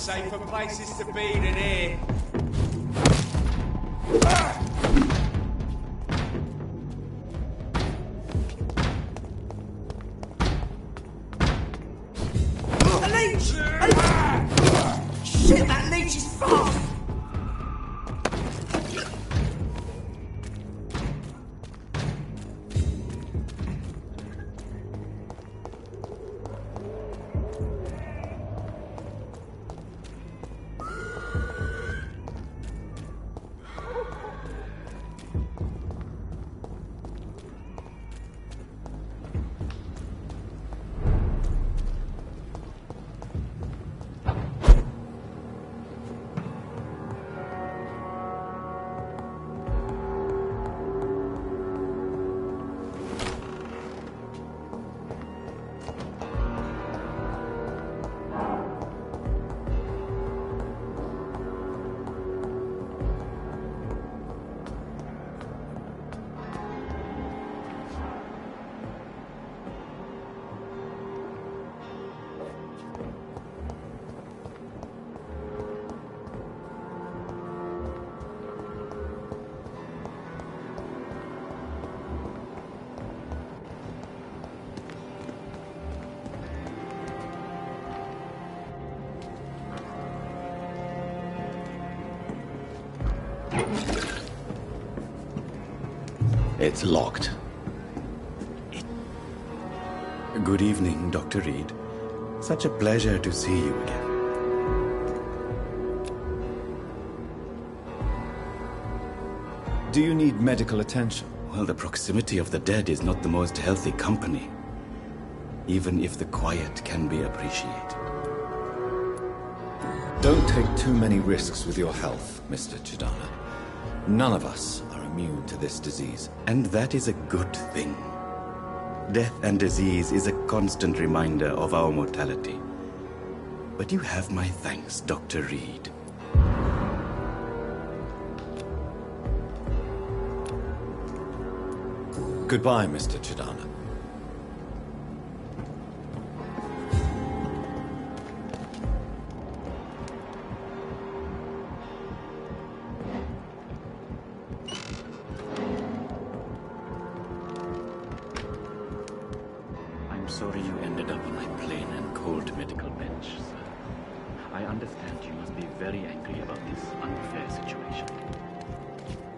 safer places to be than here. A leech! A leech! Shit, that leech is fast! It's locked. Good evening, Dr. Reed. Such a pleasure to see you again. Do you need medical attention? Well, the proximity of the dead is not the most healthy company, even if the quiet can be appreciated. Don't take too many risks with your health, Mr. Chidana. None of us are immune to this disease. And that is a good thing. Death and disease is a constant reminder of our mortality. But you have my thanks, Dr. Reed. Goodbye, Mr. Chidana. I'm sorry you ended up on my plain and cold medical bench, sir. I understand you must be very angry about this unfair situation.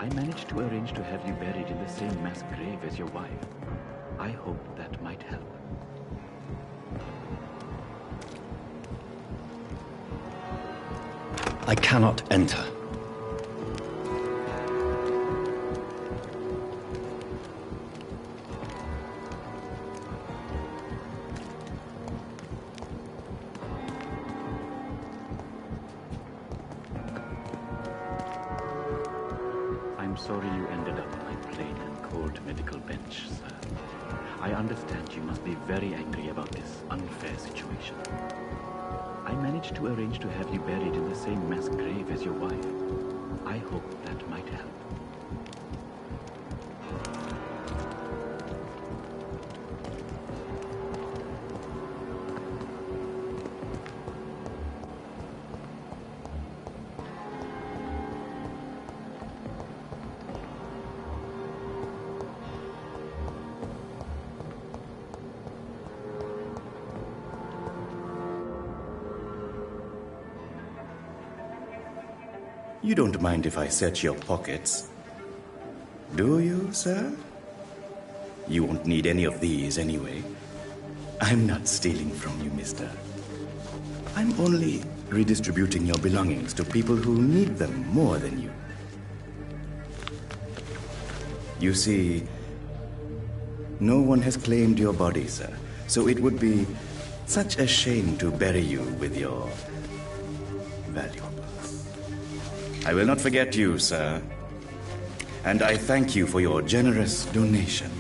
I managed to arrange to have you buried in the same mass grave as your wife. I hope that might help. I cannot enter. I'm sorry you ended up on my plain and cold medical bench, sir. I understand you must be very angry about this unfair situation. I managed to arrange to have you buried in the same mass grave as your wife. I hope that might help. You don't mind if I search your pockets, do you, sir? You won't need any of these anyway. I'm not stealing from you, mister. I'm only redistributing your belongings to people who need them more than you. You see, no one has claimed your body, sir, so it would be such a shame to bury you with your valuables. I will not forget you, sir. And I thank you for your generous donation.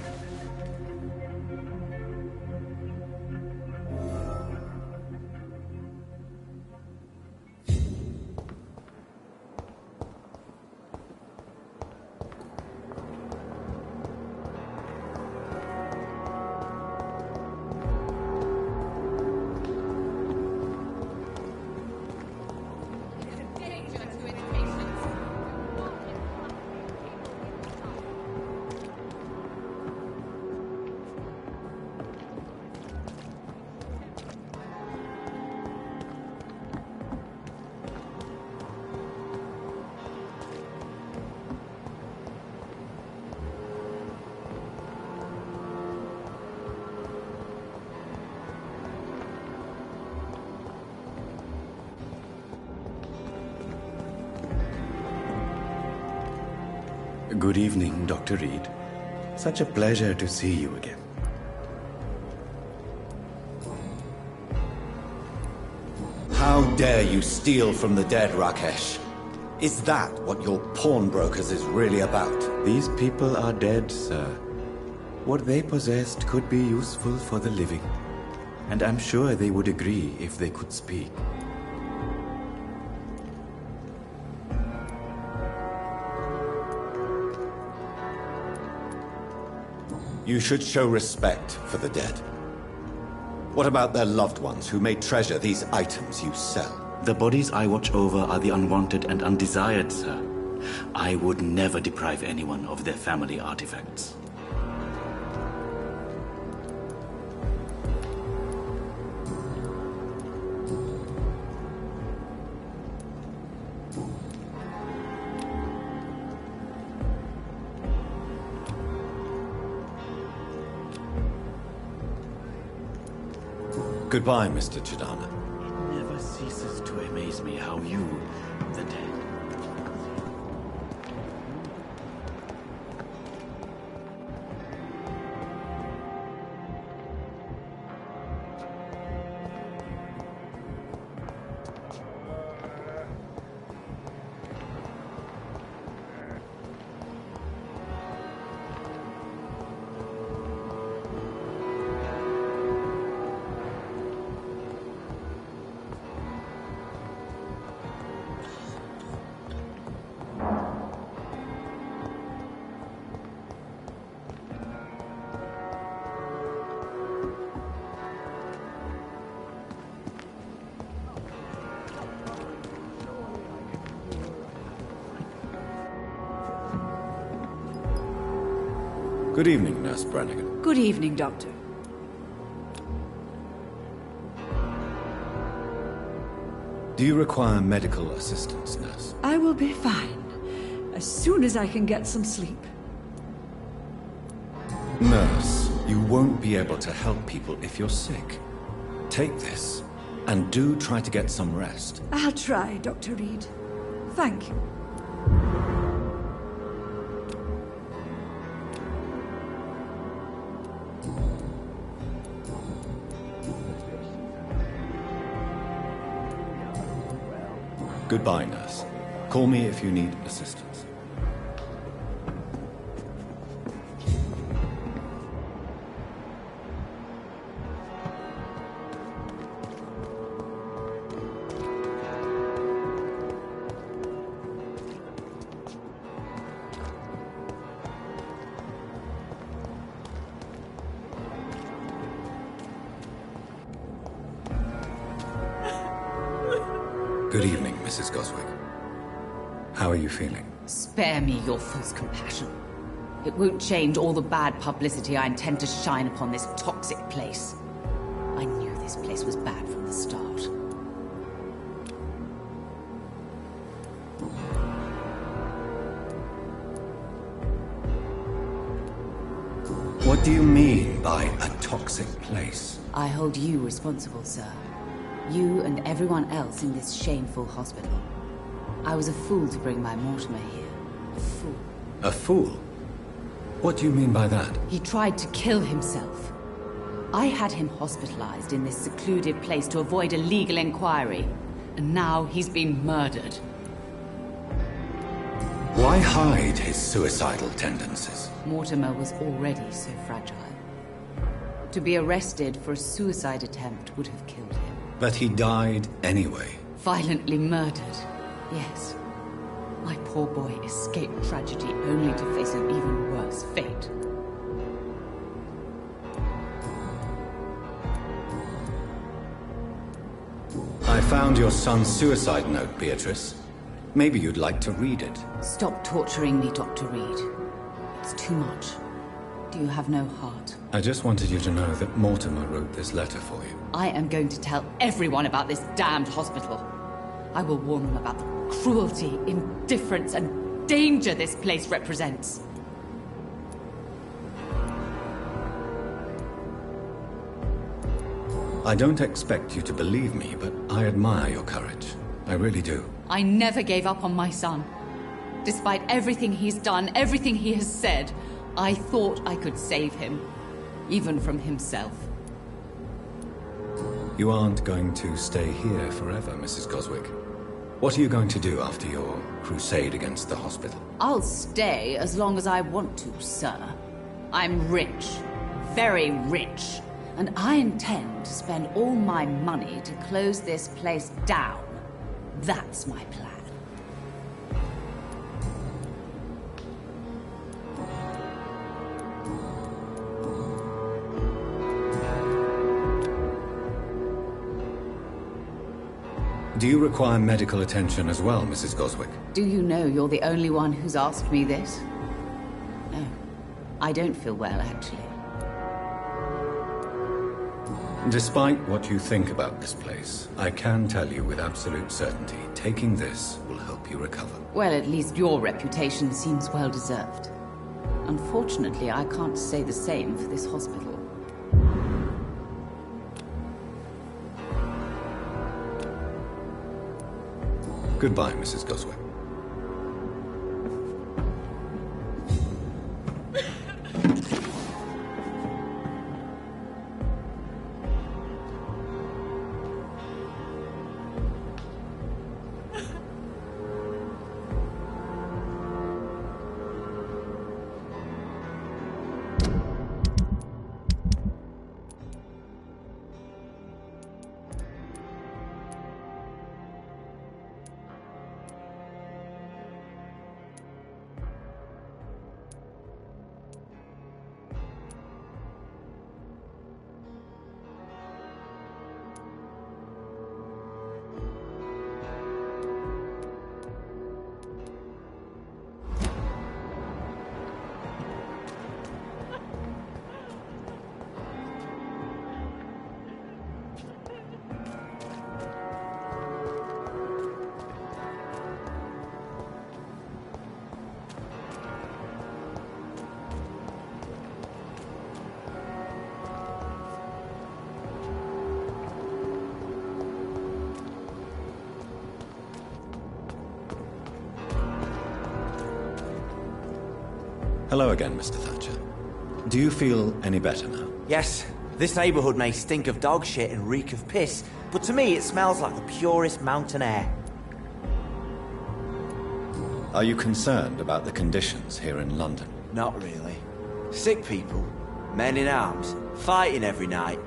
Good evening, Dr. Reed. Such a pleasure to see you again. How dare you steal from the dead, Rakesh? Is that what your pawnbrokers is really about? These people are dead, sir. What they possessed could be useful for the living. And I'm sure they would agree if they could speak. You should show respect for the dead. What about their loved ones who may treasure these items you sell? The bodies I watch over are the unwanted and undesired, sir. I would never deprive anyone of their family artifacts. Goodbye, Mr. Chidana. It never ceases to amaze me how you, the dead... Good evening, Nurse Brannigan. Good evening, Doctor. Do you require medical assistance, Nurse? I will be fine, as soon as I can get some sleep. Nurse, you won't be able to help people if you're sick. Take this, and do try to get some rest. I'll try, Dr. Reed. Thank you. Goodbye, Nurse. Call me if you need assistance. Good evening, Mrs. Goswick. How are you feeling? Spare me your false compassion. It won't change all the bad publicity I intend to shine upon this toxic place. I knew this place was bad from the start. What do you mean by a toxic place? I hold you responsible, sir. You and everyone else in this shameful hospital. I was a fool to bring my Mortimer here. A fool. A fool? What do you mean by that? He tried to kill himself. I had him hospitalized in this secluded place to avoid a legal inquiry. And now he's been murdered. Why hide his suicidal tendencies? Mortimer was already so fragile. To be arrested for a suicide attempt would have killed him. But he died anyway. Violently murdered, yes. My poor boy escaped tragedy only to face an even worse fate. I found your son's suicide note, Beatrice. Maybe you'd like to read it. Stop torturing me, Dr. Reed. It's too much. Do you have no heart? I just wanted you to know that Mortimer wrote this letter for you. I am going to tell everyone about this damned hospital. I will warn them about the cruelty, indifference, and danger this place represents. I don't expect you to believe me, but I admire your courage. I really do. I never gave up on my son. Despite everything he's done, everything he has said, I thought I could save him. Even from himself. You aren't going to stay here forever, Mrs. Goswick. What are you going to do after your crusade against the hospital? I'll stay as long as I want to, sir. I'm rich. Very rich. And I intend to spend all my money to close this place down. That's my plan. Do you require medical attention as well, Mrs. Goswick? Do you know you're the only one who's asked me this? No. I don't feel well, actually. Despite what you think about this place, I can tell you with absolute certainty, taking this will help you recover. Well, at least your reputation seems well deserved. Unfortunately, I can't say the same for this hospital. Goodbye, Mrs. Goswick. Hello again, Mr. Thatcher. Do you feel any better now? Yes, this neighborhood may stink of dog shit and reek of piss, but to me it smells like the purest mountain air. Are you concerned about the conditions here in London? Not really. Sick people, men in arms, fighting every night.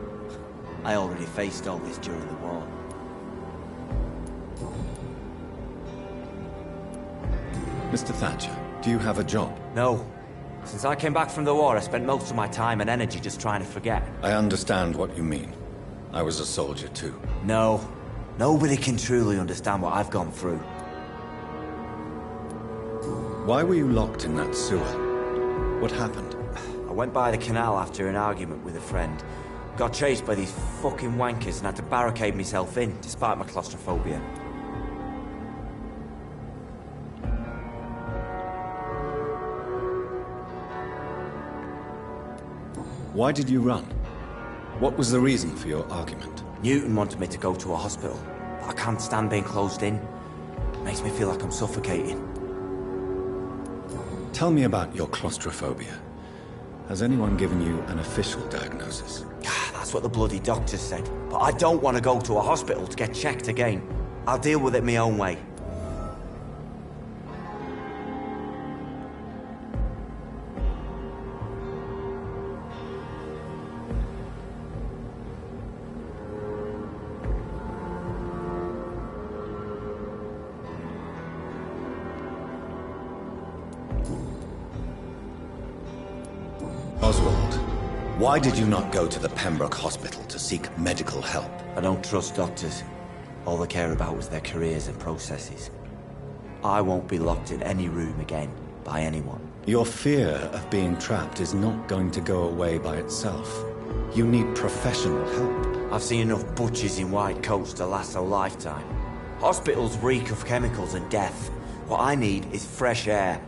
I already faced all this during the war. Mr. Thatcher, do you have a job? No. Since I came back from the war, I spent most of my time and energy just trying to forget. I understand what you mean. I was a soldier too. No. Nobody can truly understand what I've gone through. Why were you locked in that sewer? What happened? I went by the canal after an argument with a friend. Got chased by these fucking wankers and had to barricade myself in, despite my claustrophobia. Why did you run? What was the reason for your argument? Newton wanted me to go to a hospital, but I can't stand being closed in. It makes me feel like I'm suffocating. Tell me about your claustrophobia. Has anyone given you an official diagnosis? That's what the bloody doctor said. But I don't want to go to a hospital to get checked again. I'll deal with it my own way. Oswald, why did you not go to the Pembroke Hospital to seek medical help? I don't trust doctors. All they care about is their careers and processes. I won't be locked in any room again by anyone. Your fear of being trapped is not going to go away by itself. You need professional help. I've seen enough butchers in white coats to last a lifetime. Hospitals reek of chemicals and death. What I need is fresh air.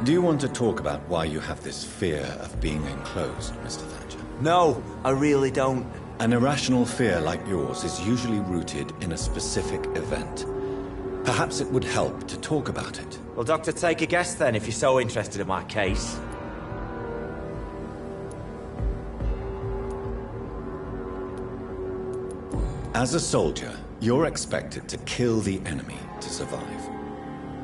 Do you want to talk about why you have this fear of being enclosed, Mr. Thatcher? No, I really don't. An irrational fear like yours is usually rooted in a specific event. Perhaps it would help to talk about it. Well, Doctor, take a guess then, if you're so interested in my case. As a soldier, you're expected to kill the enemy to survive.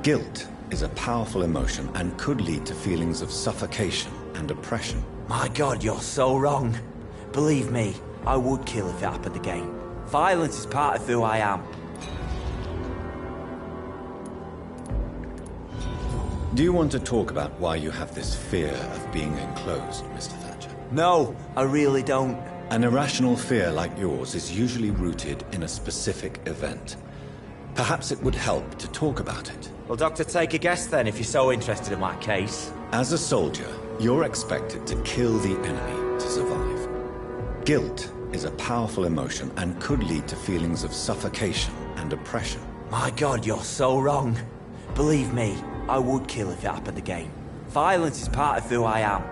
Guilt is a powerful emotion and could lead to feelings of suffocation and oppression. My God, you're so wrong. Believe me, I would kill if it happened again. Violence is part of who I am. Do you want to talk about why you have this fear of being enclosed, Mr. Thatcher? No, I really don't. An irrational fear like yours is usually rooted in a specific event. Perhaps it would help to talk about it. Well, Doctor, take a guess then, if you're so interested in my case. As a soldier, you're expected to kill the enemy to survive. Guilt is a powerful emotion and could lead to feelings of suffocation and oppression. My God, you're so wrong. Believe me, I would kill if it happened again. Violence is part of who I am.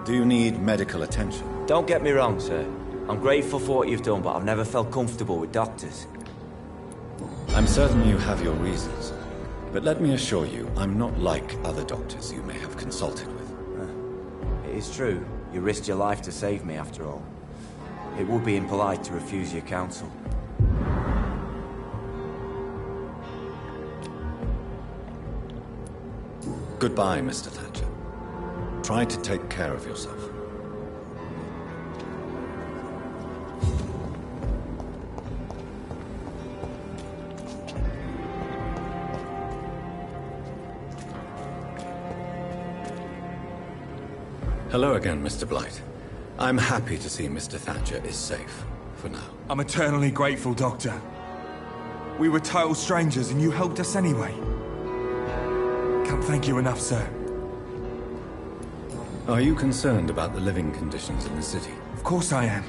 Do you need medical attention? Don't get me wrong, sir. I'm grateful for what you've done, but I've never felt comfortable with doctors. I'm certain you have your reasons. But let me assure you, I'm not like other doctors you may have consulted with. It is true. You risked your life to save me, after all. It would be impolite to refuse your counsel. Goodbye, Mr. Thatcher. Try to take care of yourself. Hello again, Mr. Blight. I'm happy to see Mr. Thatcher is safe, for now. I'm eternally grateful, Doctor. We were total strangers and you helped us anyway. Can't thank you enough, sir. Are you concerned about the living conditions in the city? Of course I am.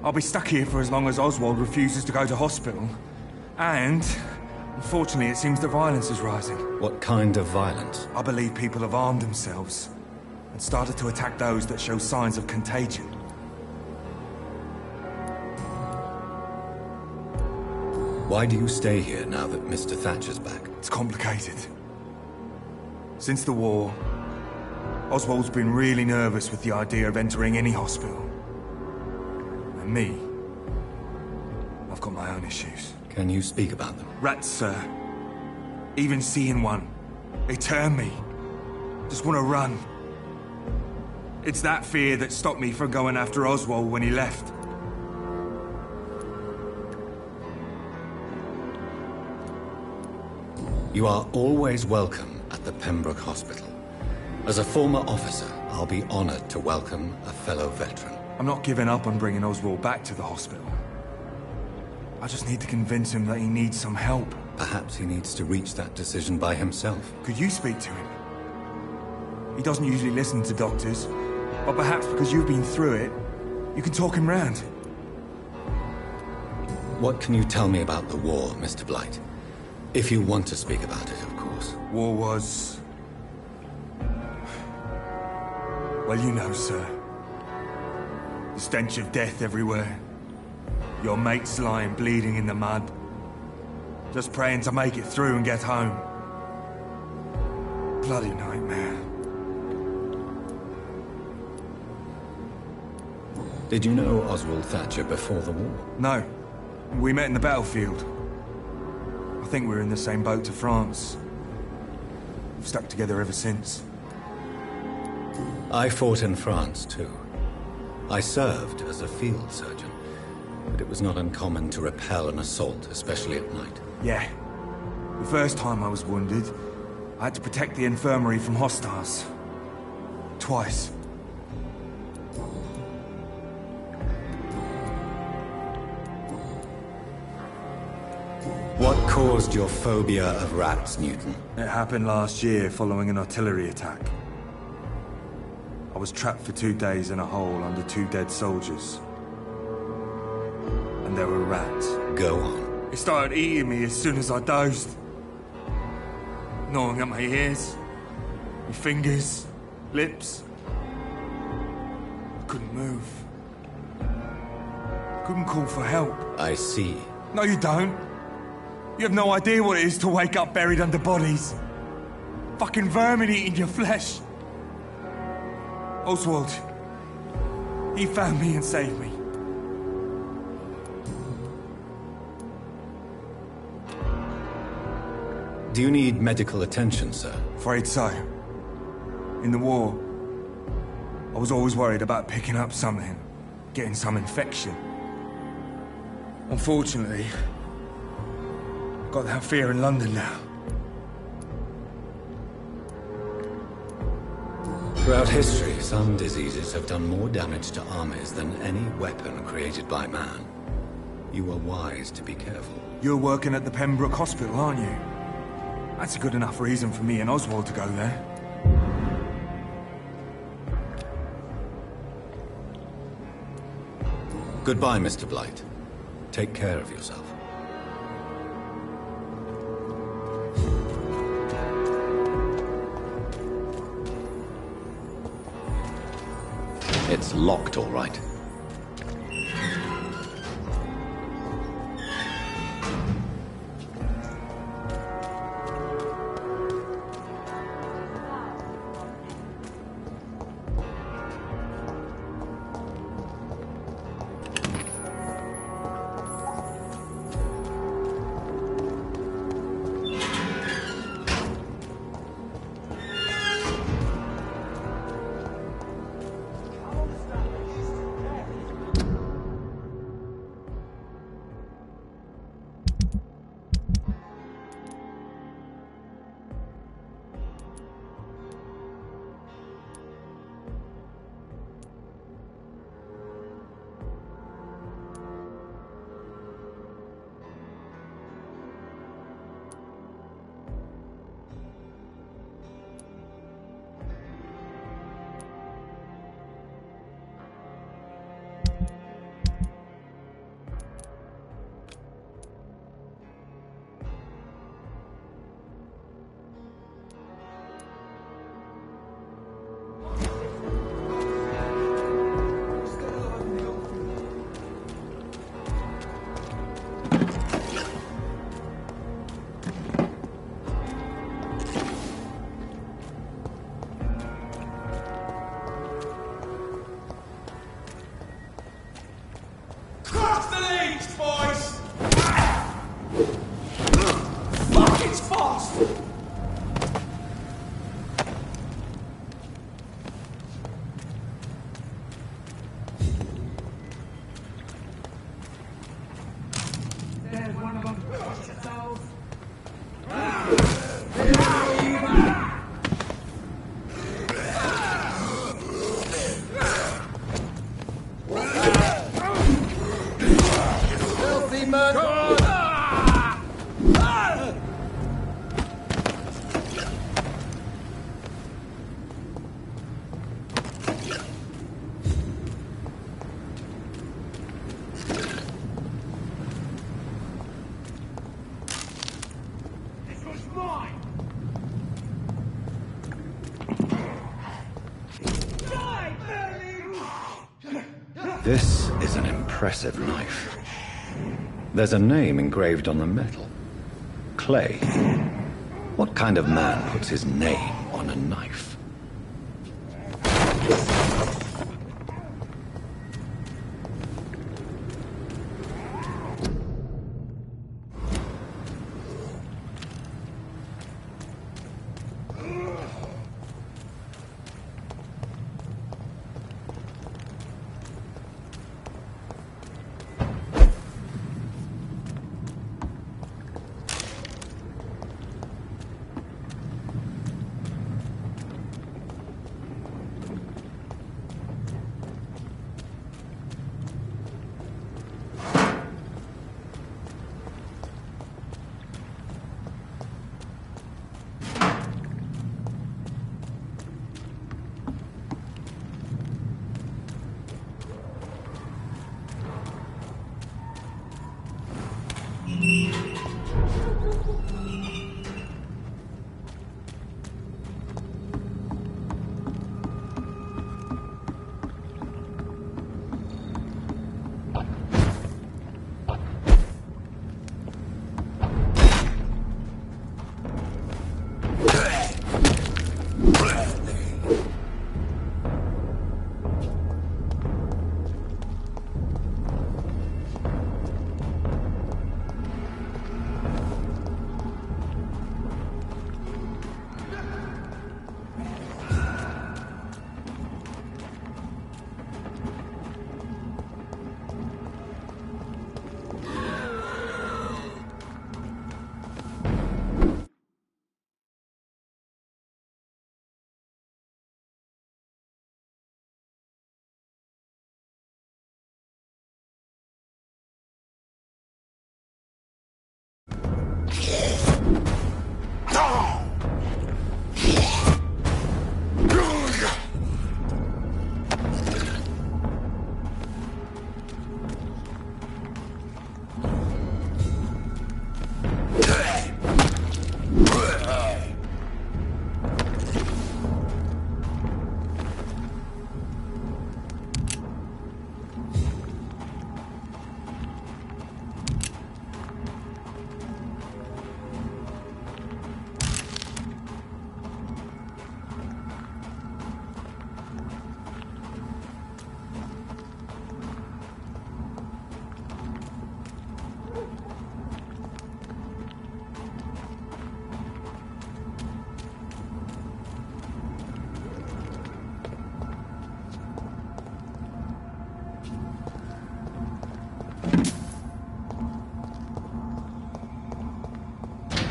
I'll be stuck here for as long as Oswald refuses to go to hospital. And, unfortunately, it seems the violence is rising. What kind of violence? I believe people have armed themselves and started to attack those that show signs of contagion. Why do you stay here now that Mr. Thatcher's back? It's complicated. Since the war, Oswald's been really nervous with the idea of entering any hospital. And me, I've got my own issues. Can you speak about them? Rats, sir. Even seeing one, they turn me. Just want to run. It's that fear that stopped me from going after Oswald when he left. You are always welcome at the Pembroke Hospital. As a former officer, I'll be honored to welcome a fellow veteran. I'm not giving up on bringing Oswald back to the hospital. I just need to convince him that he needs some help. Perhaps he needs to reach that decision by himself. Could you speak to him? He doesn't usually listen to doctors, but perhaps because you've been through it, you can talk him round. What can you tell me about the war, Mr. Blight? If you want to speak about it, of course. War was... well, you know, sir. The stench of death everywhere. Your mates lying bleeding in the mud. Just praying to make it through and get home. Bloody nightmare. Did you know Oswald Thatcher before the war? No. We met in the battlefield. I think we're in the same boat to France. We've stuck together ever since. I fought in France, too. I served as a field surgeon, but it was not uncommon to repel an assault, especially at night. Yeah. The first time I was wounded, I had to protect the infirmary from hostiles. Twice. What caused your phobia of rats, Newton? It happened last year following an artillery attack. I was trapped for 2 days in a hole under 2 dead soldiers. And there were rats. Go on. It started eating me as soon as I dozed. Gnawing at my ears, my fingers, lips. I couldn't move. Couldn't call for help. I see. No, you don't. You have no idea what it is to wake up buried under bodies. Fucking vermin eating your flesh. Oswald, he found me and saved me. Do you need medical attention, sir? Afraid so. In the war, I was always worried about picking up something, getting some infection. Unfortunately, I've got that fear in London now. Throughout history, some diseases have done more damage to armies than any weapon created by man. You are wise to be careful. You're working at the Pembroke Hospital, aren't you? That's a good enough reason for me and Oswald to go there. Goodbye, Mr. Blight. Take care of yourself. It's locked, all right. This is an impressive knife. There's a name engraved on the metal. Clay. What kind of man puts his name on a knife?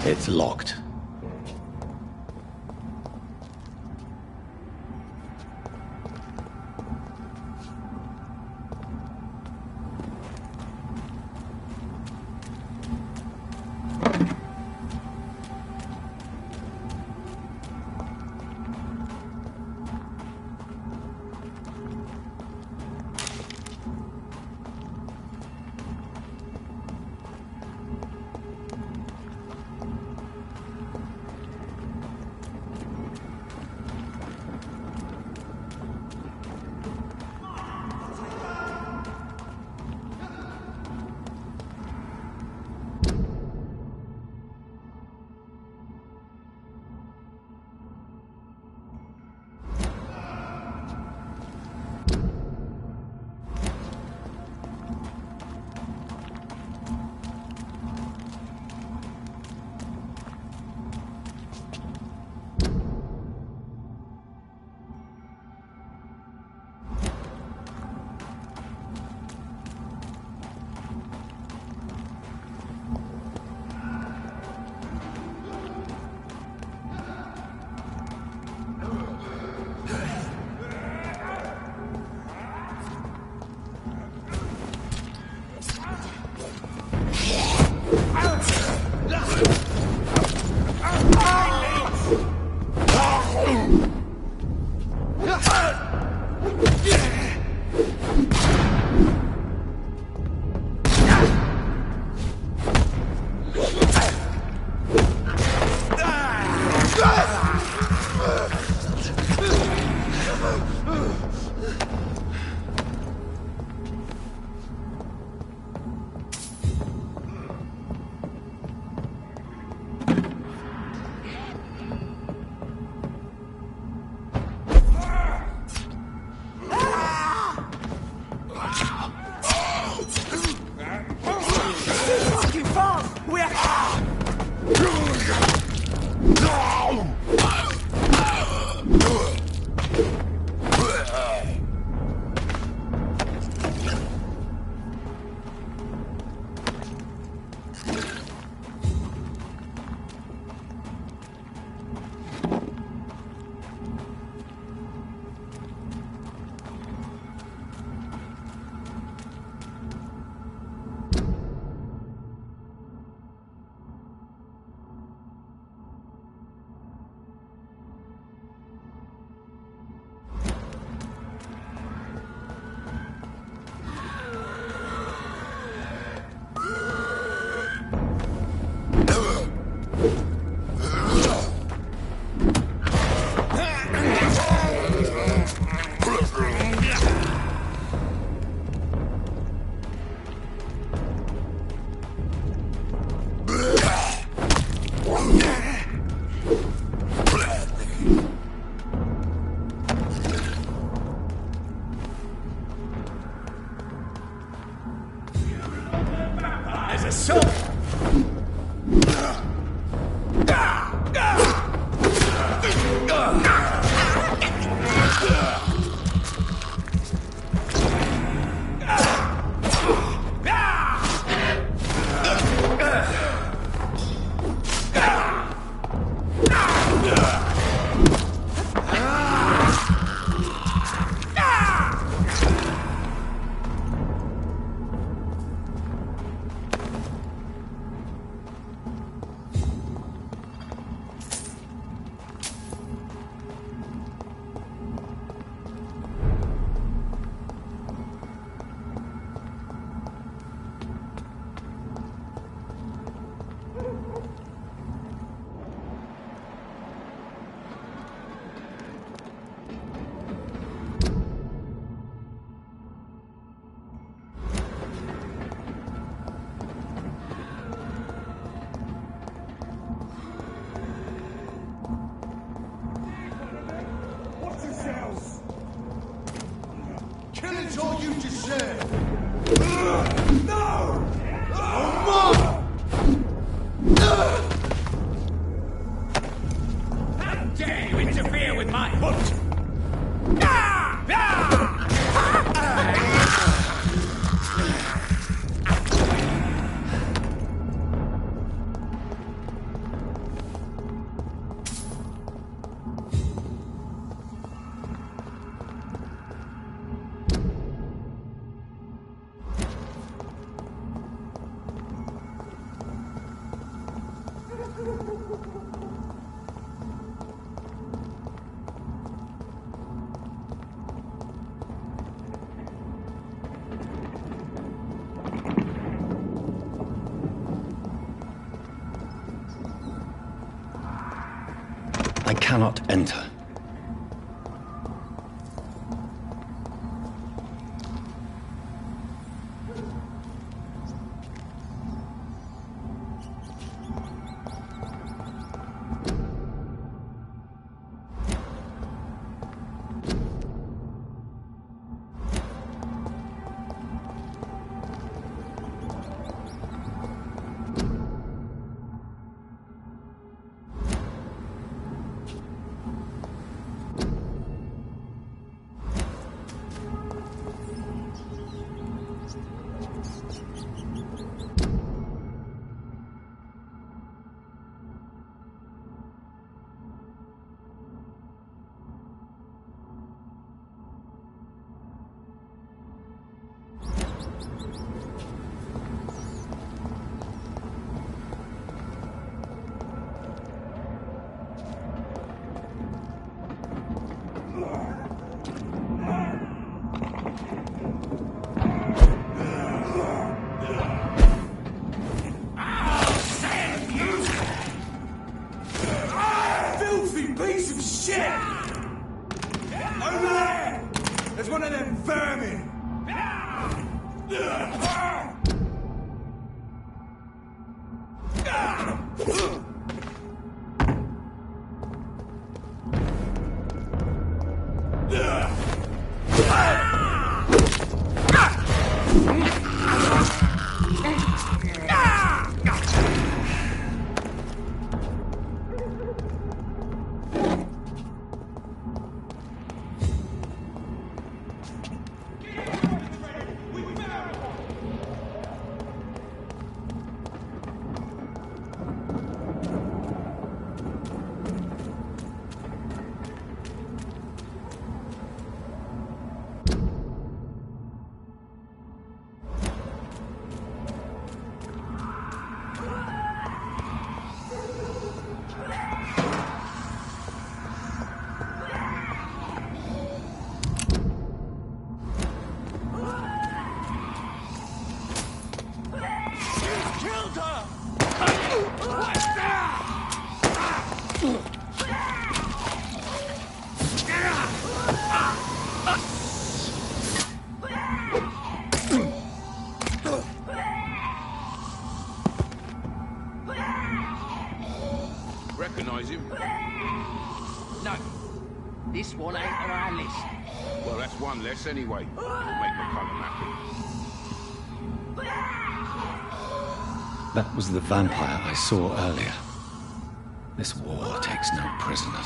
It's locked. Killing's all you deserve! No! Oh, how dare you interfere with my hunt? I cannot enter. There's one of them vermin! Recognise him? No. This one ain't on our list. Well, that's one less anyway. It'll make McCullum happy. That was the vampire I saw earlier. This war takes no prisoners.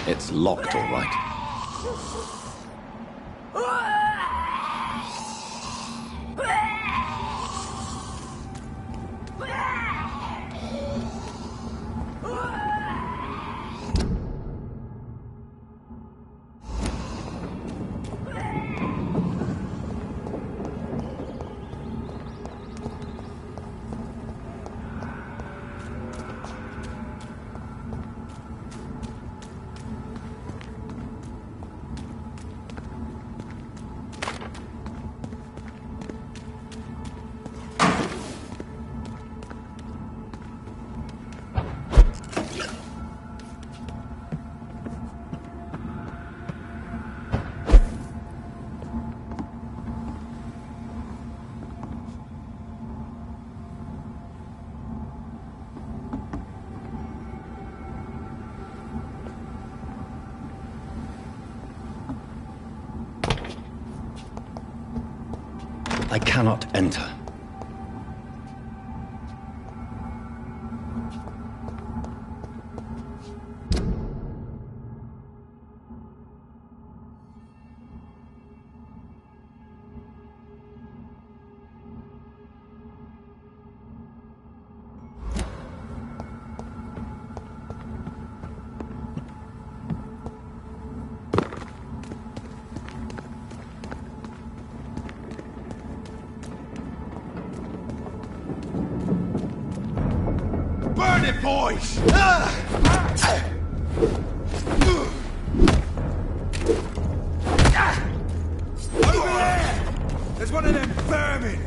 It's locked, all right. I cannot enter. Burn it, boys! Over there! There's one of them vermin!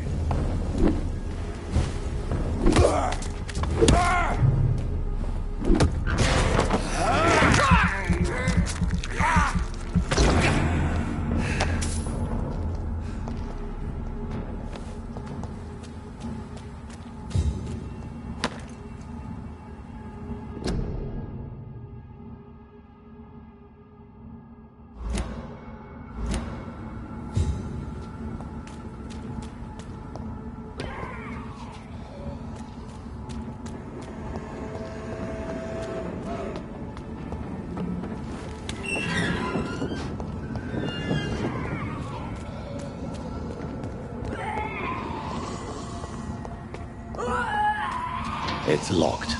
It's locked.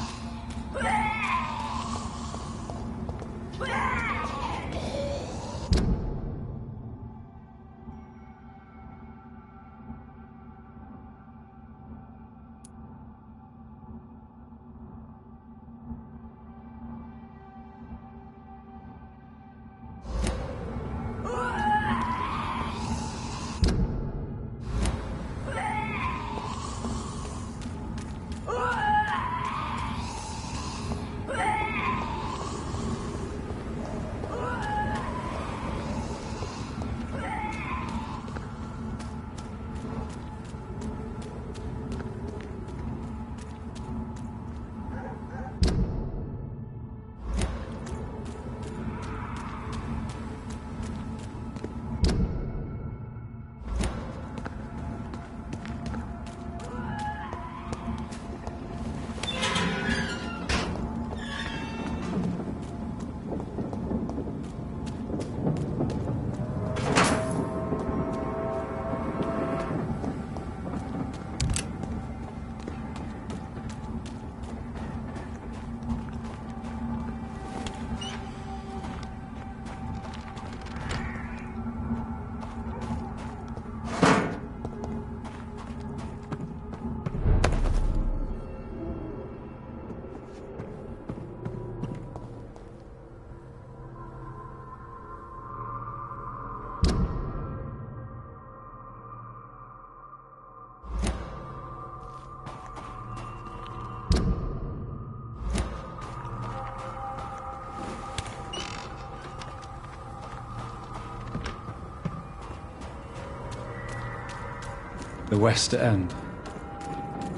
The West End.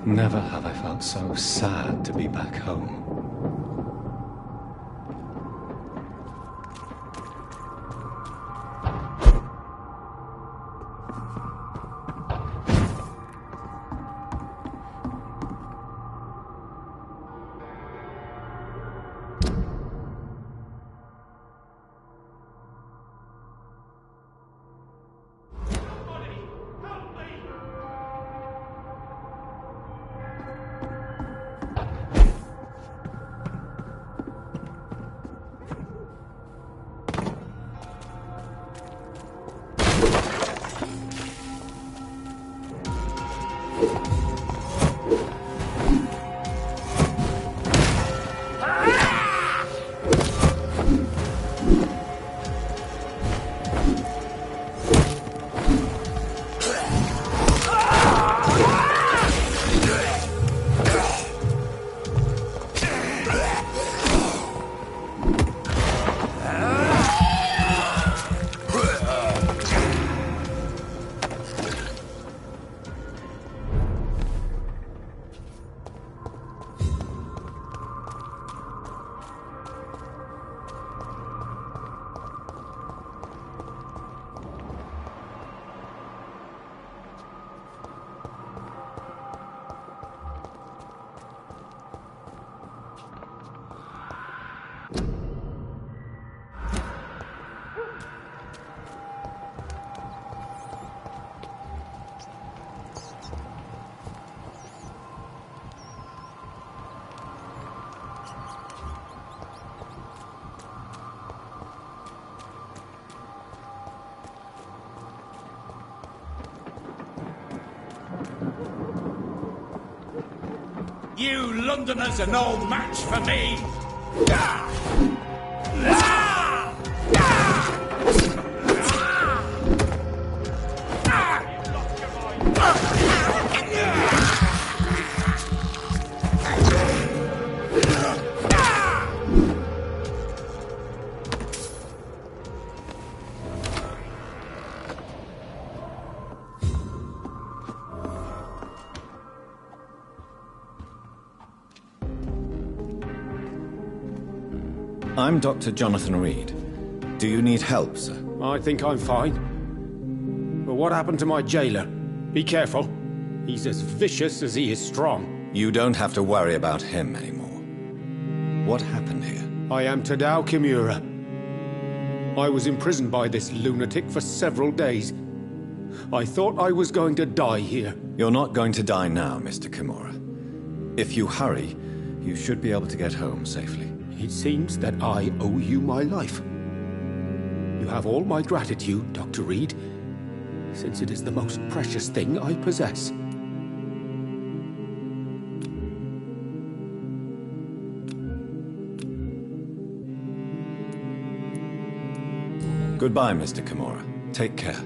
Never have I felt so sad to be back home. You Londoners are no match for me! I'm Dr. Jonathan Reed. Do you need help, sir? I think I'm fine. But what happened to my jailer? Be careful. He's as vicious as he is strong. You don't have to worry about him anymore. What happened here? I am Tadao Kimura. I was imprisoned by this lunatic for several days. I thought I was going to die here. You're not going to die now, Mr. Kimura. If you hurry, you should be able to get home safely. It seems that I owe you my life. You have all my gratitude, Dr. Reed, since it is the most precious thing I possess. Goodbye, Mr. Kimura. Take care.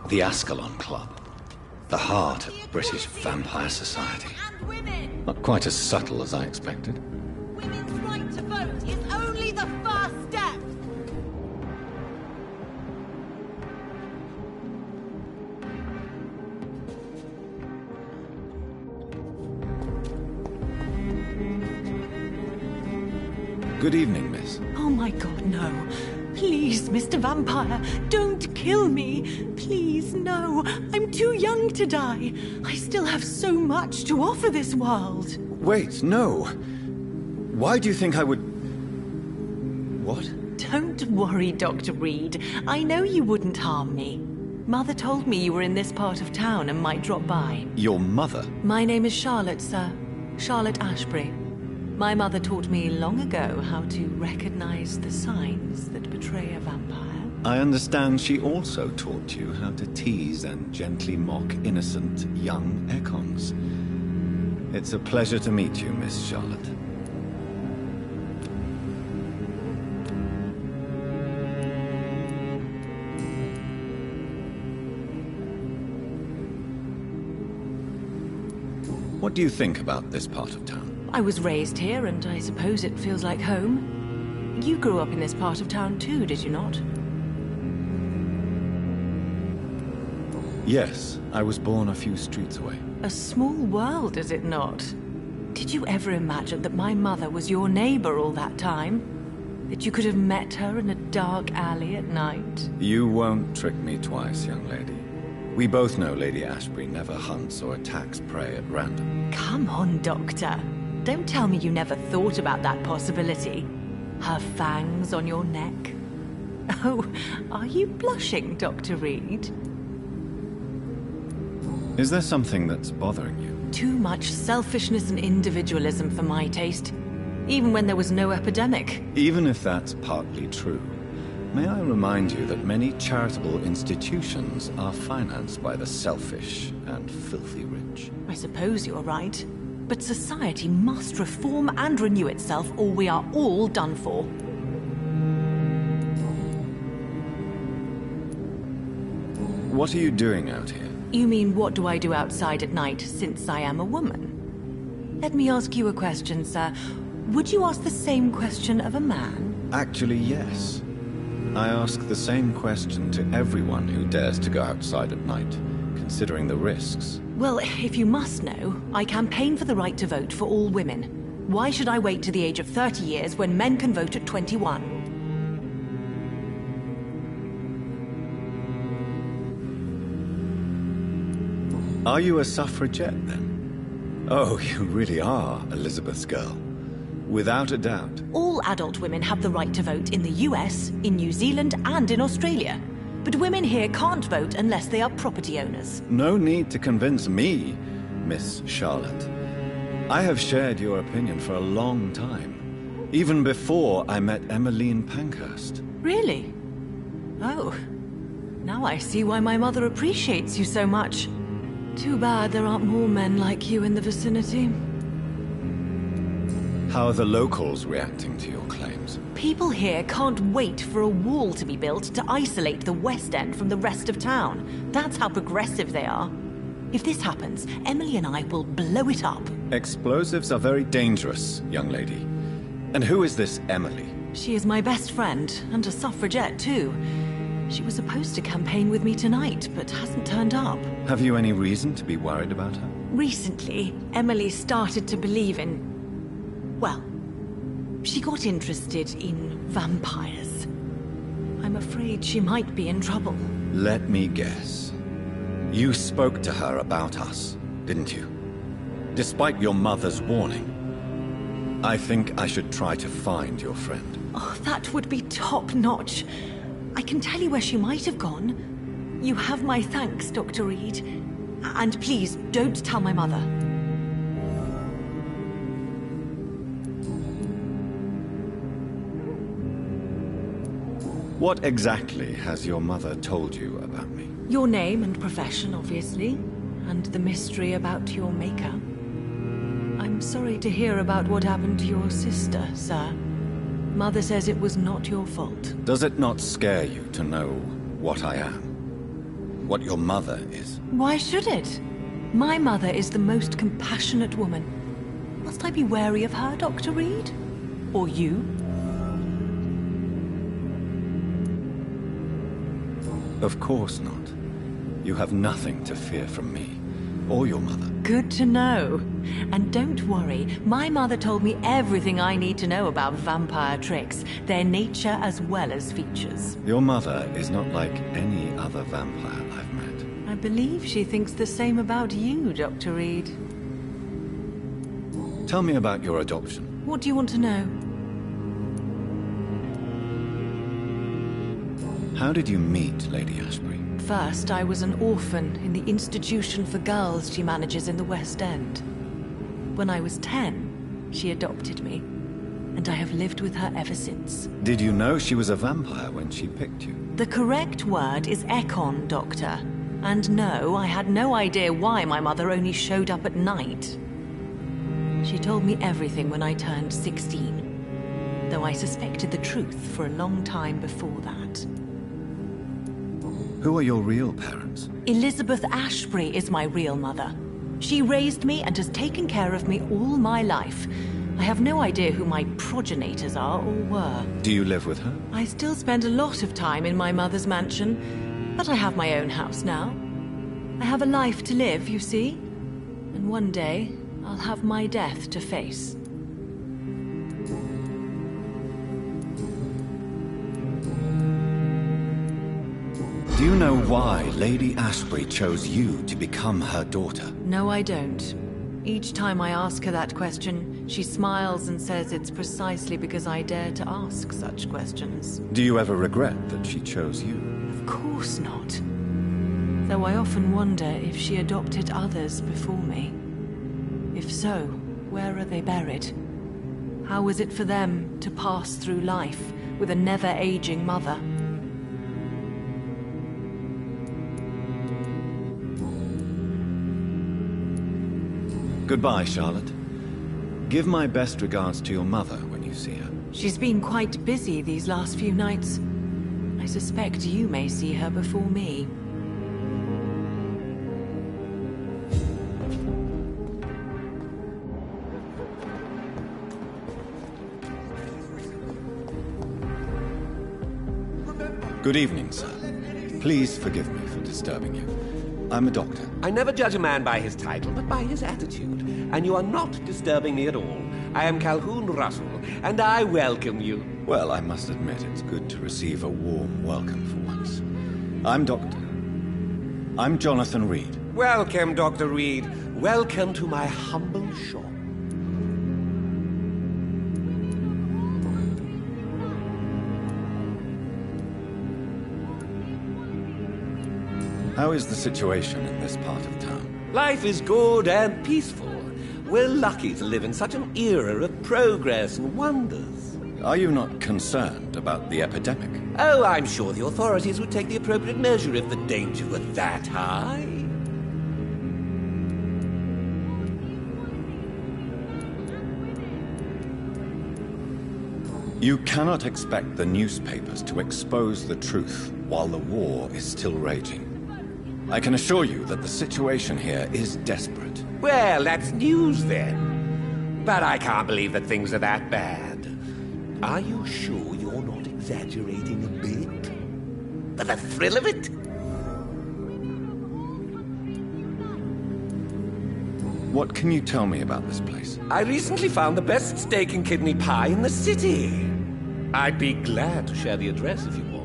The Ascalon Club. The heart of British vampire society. Not quite as subtle as I expected. Women's right to vote is only the first step. Good evening, miss. Oh my god, no. Please, Mr. Vampire, don't kill me. Please, no. I'm too young to die. I still have so much to offer this world. Wait, no. Why do you think I would... What? Don't worry, Dr. Reed. I know you wouldn't harm me. Mother told me you were in this part of town and might drop by. Your mother? My name is Charlotte, sir. Charlotte Ashbury. My mother taught me long ago how to recognize the signs that betray a vampire. I understand she also taught you how to tease and gently mock innocent young Ekons. It's a pleasure to meet you, Miss Charlotte. What do you think about this part of town? I was raised here, and I suppose it feels like home. You grew up in this part of town too, did you not? Yes, I was born a few streets away. A small world, is it not? Did you ever imagine that my mother was your neighbor all that time? That you could have met her in a dark alley at night? You won't trick me twice, young lady. We both know Lady Ashbury never hunts or attacks prey at random. Come on, Doctor. Don't tell me you never thought about that possibility. Her fangs on your neck. Oh, are you blushing, Dr. Reed? Is there something that's bothering you? Too much selfishness and individualism for my taste. Even when there was no epidemic. Even if that's partly true, may I remind you that many charitable institutions are financed by the selfish and filthy rich? I suppose you're right. But society must reform and renew itself, or we are all done for. What are you doing out here? You mean, what do I do outside at night, since I am a woman? Let me ask you a question, sir. Would you ask the same question of a man? Actually, yes. I ask the same question to everyone who dares to go outside at night, considering the risks. Well, if you must know, I campaign for the right to vote for all women. Why should I wait to the age of 30 years when men can vote at 21? Are you a suffragette, then? Oh, you really are Elizabeth's girl. Without a doubt. All adult women have the right to vote in the US, in New Zealand, and in Australia. But women here can't vote unless they are property owners. No need to convince me, Miss Charlotte. I have shared your opinion for a long time. Even before I met Emmeline Pankhurst. Really? Oh. Now I see why my mother appreciates you so much. Too bad there aren't more men like you in the vicinity. How are the locals reacting to your claims? People here can't wait for a wall to be built to isolate the West End from the rest of town. That's how progressive they are. If this happens, Emily and I will blow it up. Explosives are very dangerous, young lady. And who is this Emily? She is my best friend, and a suffragette too. She was supposed to campaign with me tonight, but hasn't turned up. Have you any reason to be worried about her? Recently, Emily started to believe in... well, she got interested in vampires. I'm afraid she might be in trouble. Let me guess. You spoke to her about us, didn't you? Despite your mother's warning. I think I should try to find your friend. Oh, that would be top-notch. I can tell you where she might have gone. You have my thanks, Dr. Reed. And please, don't tell my mother. What exactly has your mother told you about me? Your name and profession, obviously, and the mystery about your maker. I'm sorry to hear about what happened to your sister, sir. Mother says it was not your fault. Does it not scare you to know what I am? What your mother is? Why should it? My mother is the most compassionate woman. Must I be wary of her, Dr. Reed? Or you? Of course not. You have nothing to fear from me, or your mother. Good to know. And don't worry, my mother told me everything I need to know about vampire tricks, their nature as well as features. Your mother is not like any other vampire I've met. I believe she thinks the same about you, Dr. Reed. Tell me about your adoption. What do you want to know? How did you meet Lady Ashbury? First, I was an orphan in the institution for girls she manages in the West End. When I was 10, she adopted me, and I have lived with her ever since. Did you know she was a vampire when she picked you? The correct word is Ekon, Doctor. And no, I had no idea why my mother only showed up at night. She told me everything when I turned 16, though I suspected the truth for a long time before that. Who are your real parents? Elizabeth Ashbury is my real mother. She raised me and has taken care of me all my life. I have no idea who my progenitors are or were. Do you live with her? I still spend a lot of time in my mother's mansion, but I have my own house now. I have a life to live, you see. And one day, I'll have my death to face. Do you know why Lady Ashbury chose you to become her daughter? No, I don't. Each time I ask her that question, she smiles and says it's precisely because I dare to ask such questions. Do you ever regret that she chose you? Of course not. Though I often wonder if she adopted others before me. If so, where are they buried? How was it for them to pass through life with a never-aging mother? Goodbye, Charlotte. Give my best regards to your mother when you see her. She's been quite busy these last few nights. I suspect you may see her before me. Good evening, sir. Please forgive me for disturbing you. I'm a doctor. I never judge a man by his title, but by his attitude. And you are not disturbing me at all. I am Calhoun Russell, and I welcome you. Well, I must admit it's good to receive a warm welcome for once. I'm Jonathan Reed. Welcome, Dr. Reed. Welcome to my humble shop. How is the situation in this part of town? Life is good and peaceful. We're lucky to live in such an era of progress and wonders. Are you not concerned about the epidemic? Oh, I'm sure the authorities would take the appropriate measure if the danger were that high. You cannot expect the newspapers to expose the truth while the war is still raging. I can assure you that the situation here is desperate. Well, that's news then. But I can't believe that things are that bad. Are you sure you're not exaggerating a bit? For the thrill of it? What can you tell me about this place? I recently found the best steak and kidney pie in the city. I'd be glad to share the address if you want.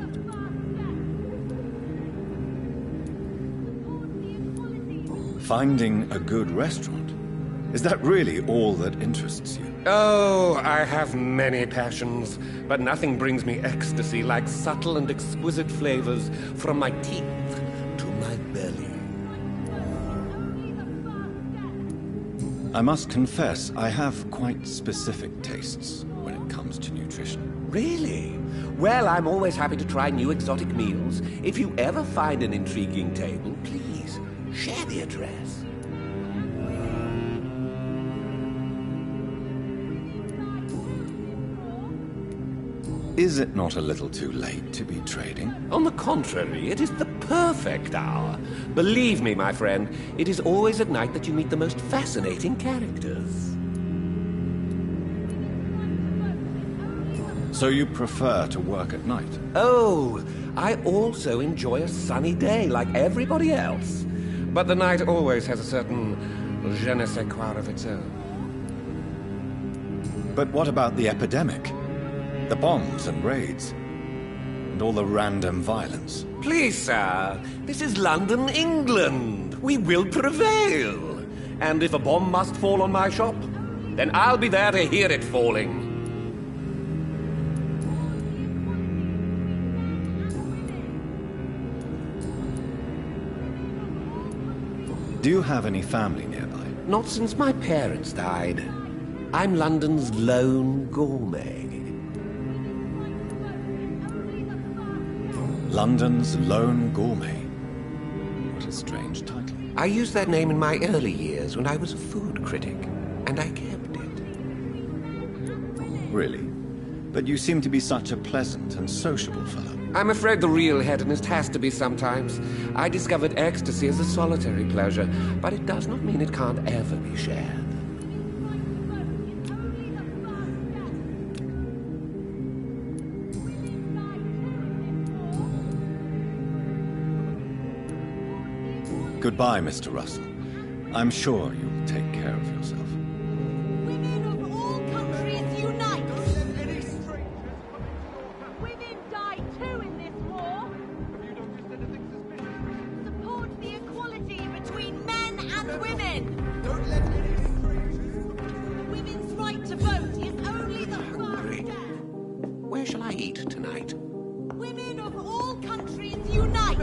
Finding a good restaurant? Is that really all that interests you? Oh, I have many passions, but nothing brings me ecstasy like subtle and exquisite flavors from my teeth to my belly. I must confess, I have quite specific tastes when it it comes to nutrition. Really? Well, I'm always happy to try new exotic meals. If you ever find an intriguing table, please share the address. Is it not a little too late to be trading? On the contrary, it is the perfect hour. Believe me, my friend, it is always at night that you meet the most fascinating characters. So you prefer to work at night? Oh, I also enjoy a sunny day like everybody else. But the night always has a certain je ne sais quoi of its own. But what about the epidemic? The bombs and raids? And all the random violence? Please, sir, this is London, England. We will prevail. And if a bomb must fall on my shop, then I'll be there to hear it falling. Do you have any family nearby? Not since my parents died. I'm London's lone gourmet. London's lone gourmet? What a strange title. I used that name in my early years when I was a food critic, and I kept it. Really? But you seem to be such a pleasant and sociable fellow. I'm afraid the real hedonist has to be sometimes. I discovered ecstasy as a solitary pleasure, but it does not mean it can't ever be shared. Goodbye, Mr. Russell. I'm sure you'll take care of yourself. Women of all countries unite! Women die too in this war! Support the equality between men and women! Women's right to vote is only the first step! Where shall I eat tonight? Women of all countries unite!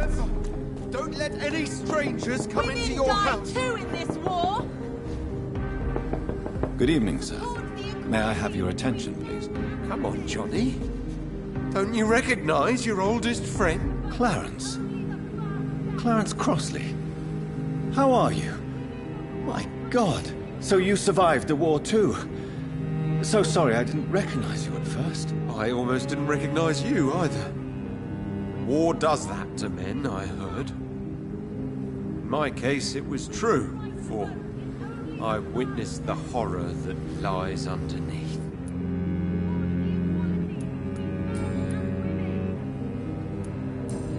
Don't let any strangers come into your house! Women die too in this war! Good evening, sir. May I have your attention, please? Come on, Johnny. Don't you recognize your oldest friend? Clarence. Clarence Crossley. How are you? My God. So you survived the war too. So sorry I didn't recognize you at first. I almost didn't recognize you either. War does that to men, I heard. In my case, it was true, for I witnessed the horror that lies underneath.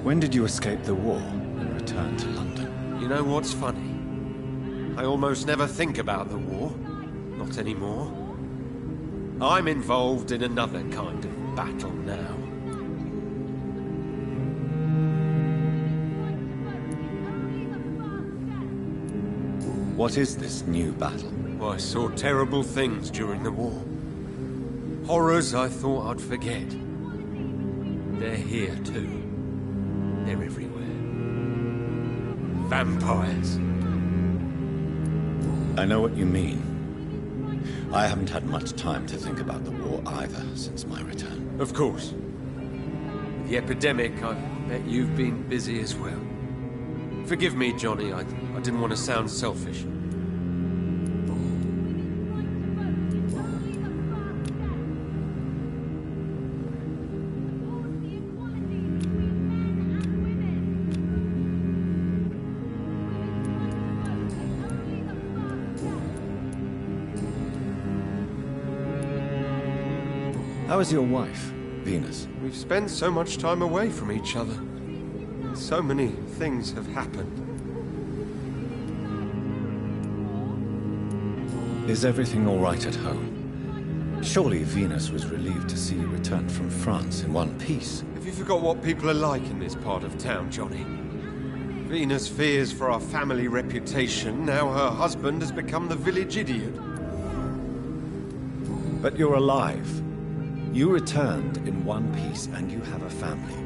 When did you escape the war and return to London? You know what's funny? I almost never think about the war. Not anymore. I'm involved in another kind of battle now. What is this new battle? I saw terrible things during the war. Horrors I thought I'd forget. They're here too. They're everywhere. Vampires. I know what you mean. I haven't had much time to think about the war either since my return. Of course. With the epidemic, I bet you've been busy as well. Forgive me, Johnny, I didn't want to sound selfish. How is your wife, Venus? We've spent so much time away from each other. So many things have happened. Is everything all right at home? Surely Venus was relieved to see you return from France in one piece. Have you forgot what people are like in this part of town, Johnny? Venus fears for our family reputation. Now her husband has become the village idiot. But you're alive. You returned in one piece and you have a family.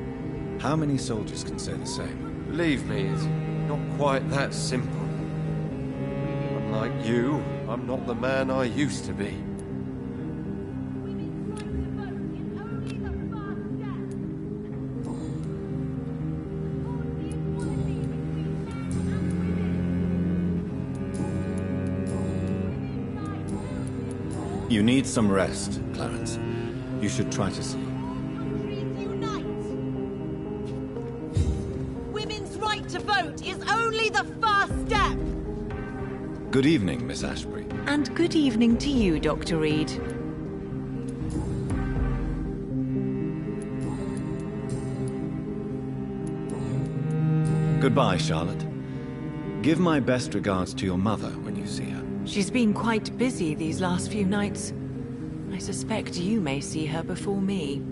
How many soldiers can say the same? Believe me, it's not quite that simple. Unlike you, I'm not the man I used to be. You need some rest, Clarence. You should try to sleep. Unite! Women's right to vote is only the first step! Good evening, Miss Ashbury. And good evening to you, Dr. Reed. Goodbye, Charlotte. Give my best regards to your mother when you see her. She's been quite busy these last few nights. I suspect you may see her before me.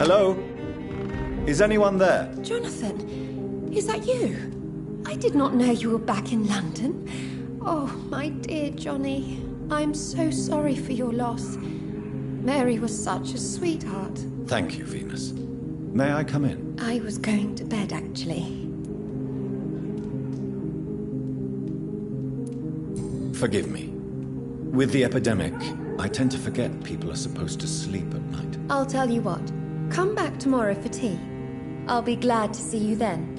Hello? Is anyone there? Jonathan, is that you? I did not know you were back in London. Oh, my dear Johnny, I'm so sorry for your loss. Mary was such a sweetheart. Thank you, Venus. May I come in? I was going to bed, actually. Forgive me. With the epidemic, I tend to forget people are supposed to sleep at night. I'll tell you what. Come back tomorrow for tea. I'll be glad to see you then.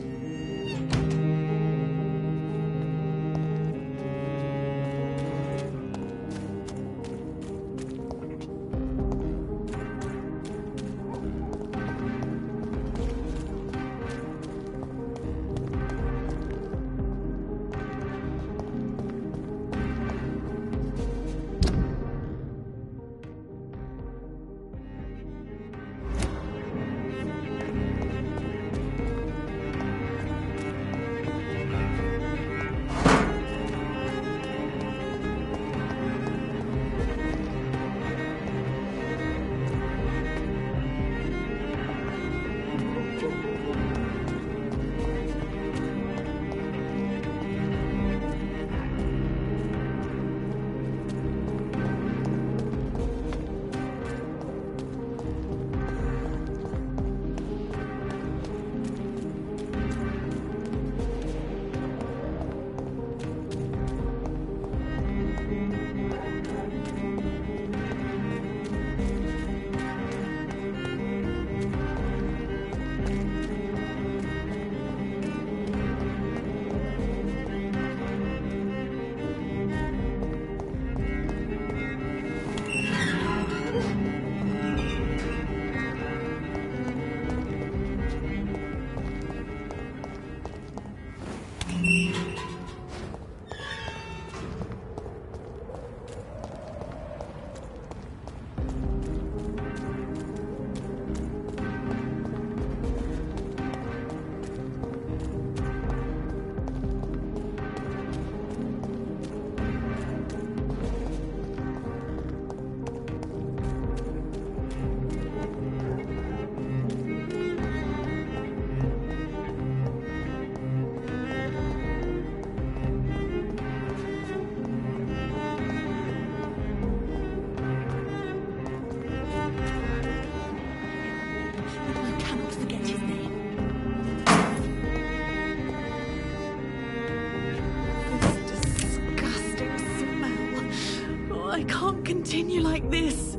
I can't continue like this.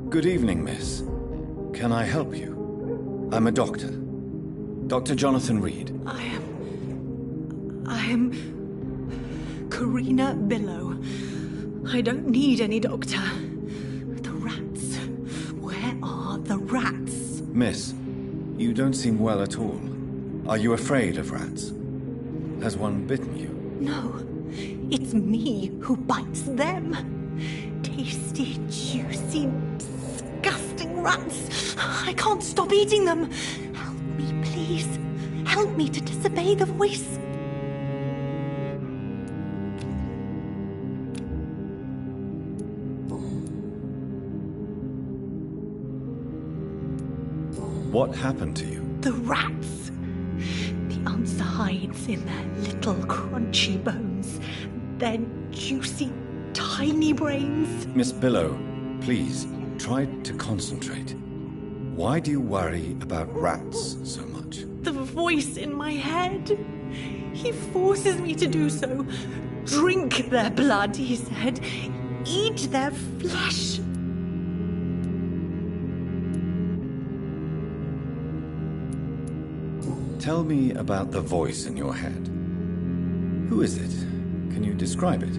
Good evening, miss. Can I help you? I'm a doctor. Dr. Jonathan Reed. I am Karina Billow. I don't need any doctor. The rats. Where are the rats? Miss, you don't seem well at all. Are you afraid of rats? Has one bitten you? No, it's me who bites them. Tasty, juicy, disgusting rats. I can't stop eating them. Help me, please. Help me to disobey the voice. What happened to you? The rats. The answer hides in their little crunchy bones. Their juicy, tiny brains. Miss Billow, please, try to concentrate. Why do you worry about rats so much? The voice in my head. He forces me to do so. Drink their blood, he said. Eat their flesh. Tell me about the voice in your head. Who is it? Can you describe it?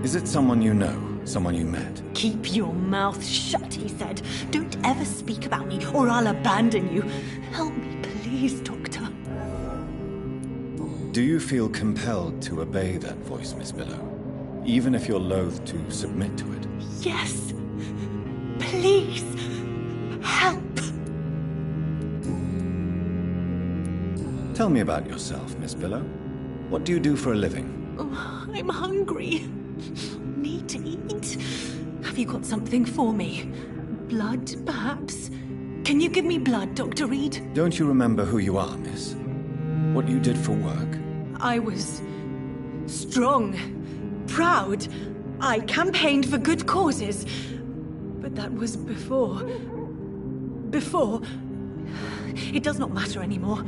Is it someone you know? Someone you met? Keep your mouth shut, he said. Don't ever speak about me, or I'll abandon you. Help me, please, Doctor. Do you feel compelled to obey that voice, Miss Billow? Even if you're loath to submit to it? Yes. Please. Help. Tell me about yourself, Miss Billow. What do you do for a living? Oh, I'm hungry. Need to eat. Have you got something for me? Blood, perhaps? Can you give me blood, Dr. Reed? Don't you remember who you are, miss? What you did for work? I was strong, proud. I campaigned for good causes. But that was before. Before. It does not matter anymore.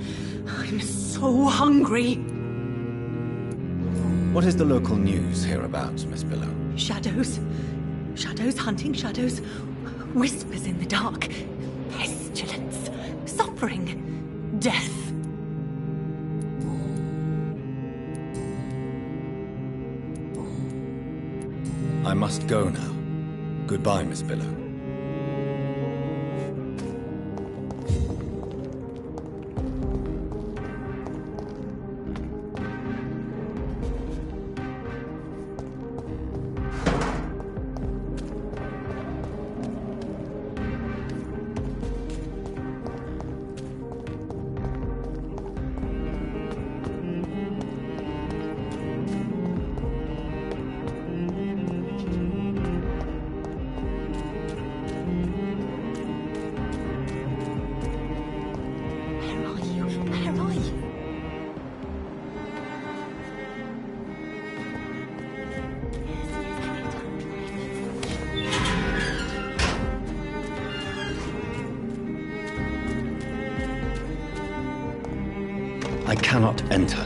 I'm so hungry. What is the local news hereabouts, Miss Billow? Shadows. Shadows hunting shadows. Whispers in the dark. Pestilence. Suffering. Death. I must go now. Goodbye, Miss Billow. I cannot enter.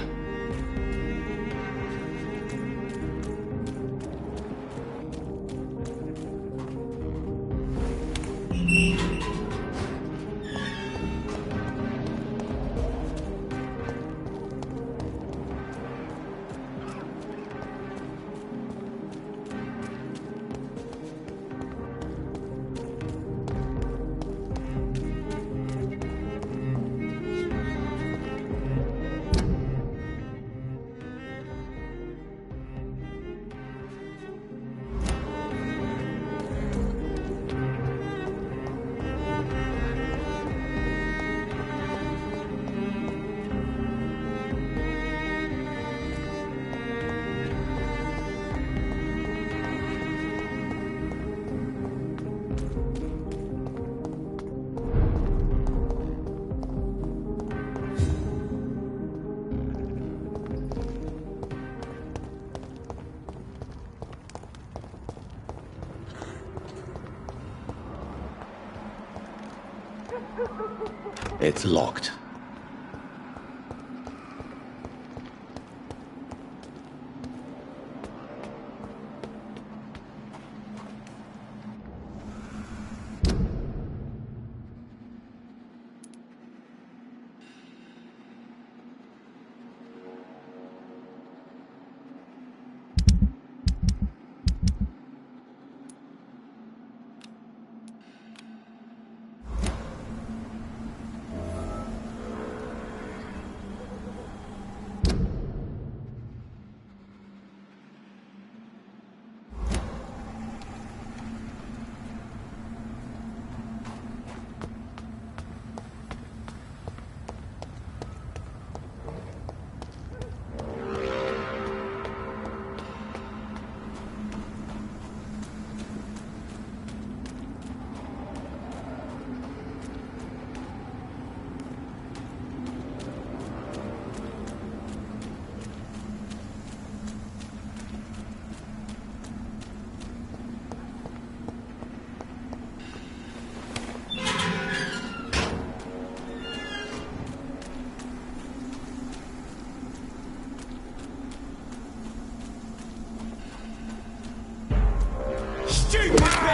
It's locked.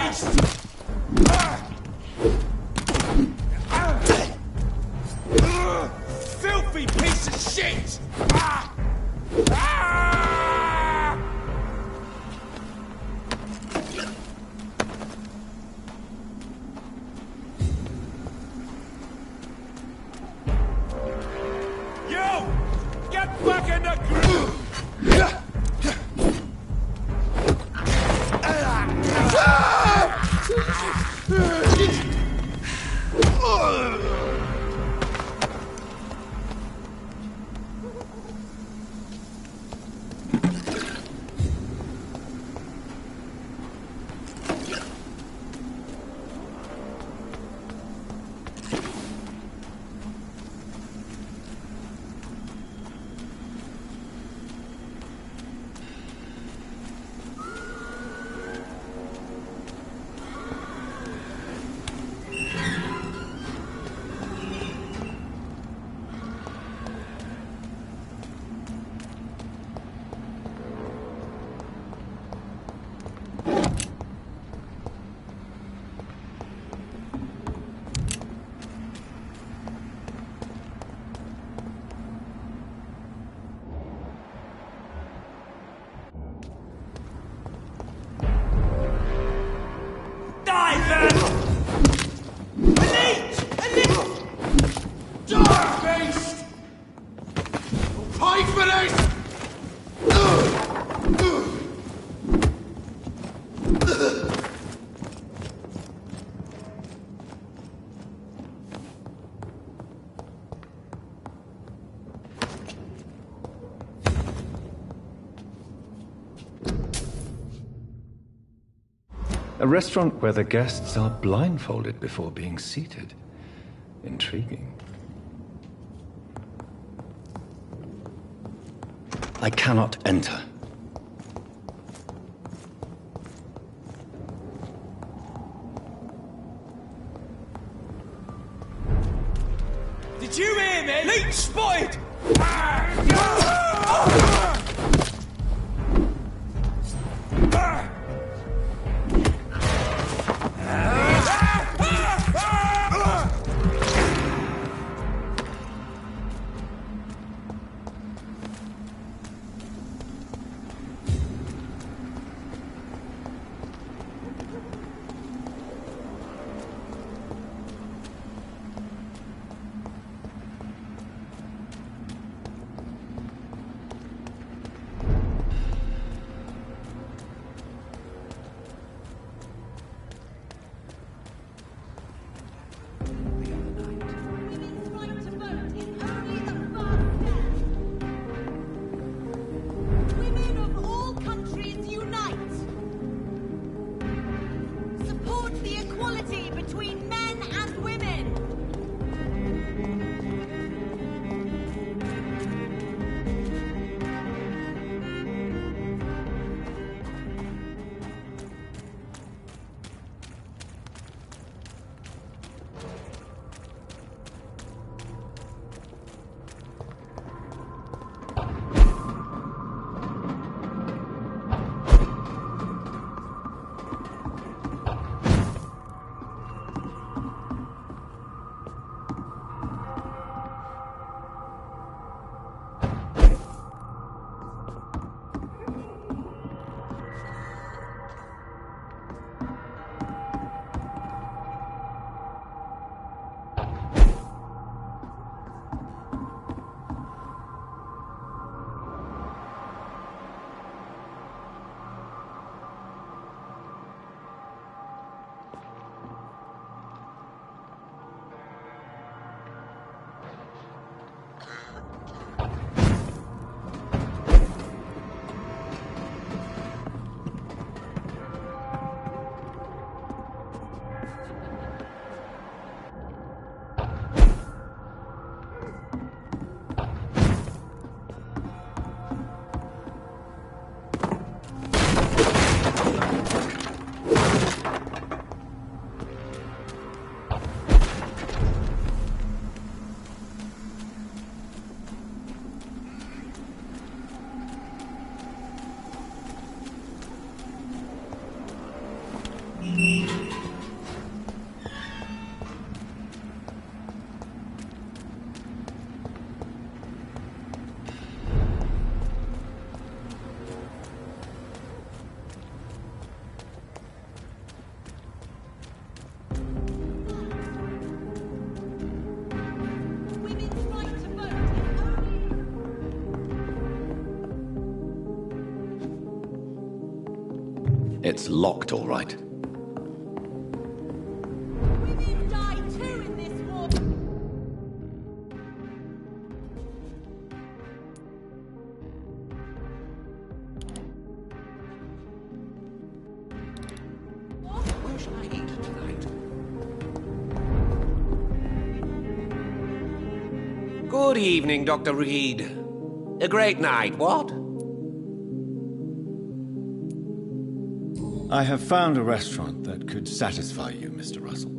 beast! Filthy piece of shit! You! Get back in the groove! A restaurant where the guests are blindfolded before being seated. Intriguing. I cannot enter. Did you hear me? Leech spotted! It's locked, all right. Women die too in this war. Where shall I eat tonight? Good evening, Dr. Reed. A great night, what? I have found a restaurant that could satisfy you, Mr. Russell.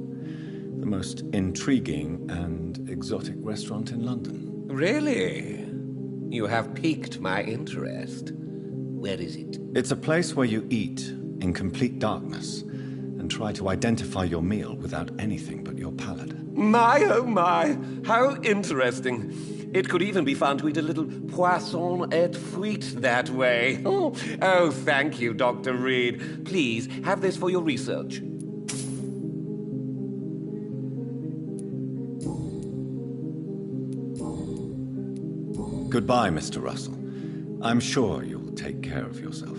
The most intriguing and exotic restaurant in London. Really? You have piqued my interest. Where is it? It's a place where you eat in complete darkness and try to identify your meal without anything but your palate. My, oh my, how interesting. It could even be fun to eat a little poisson et frites that way. Oh, thank you, Dr. Reed. Please, have this for your research. Goodbye, Mr. Russell. I'm sure you'll take care of yourself.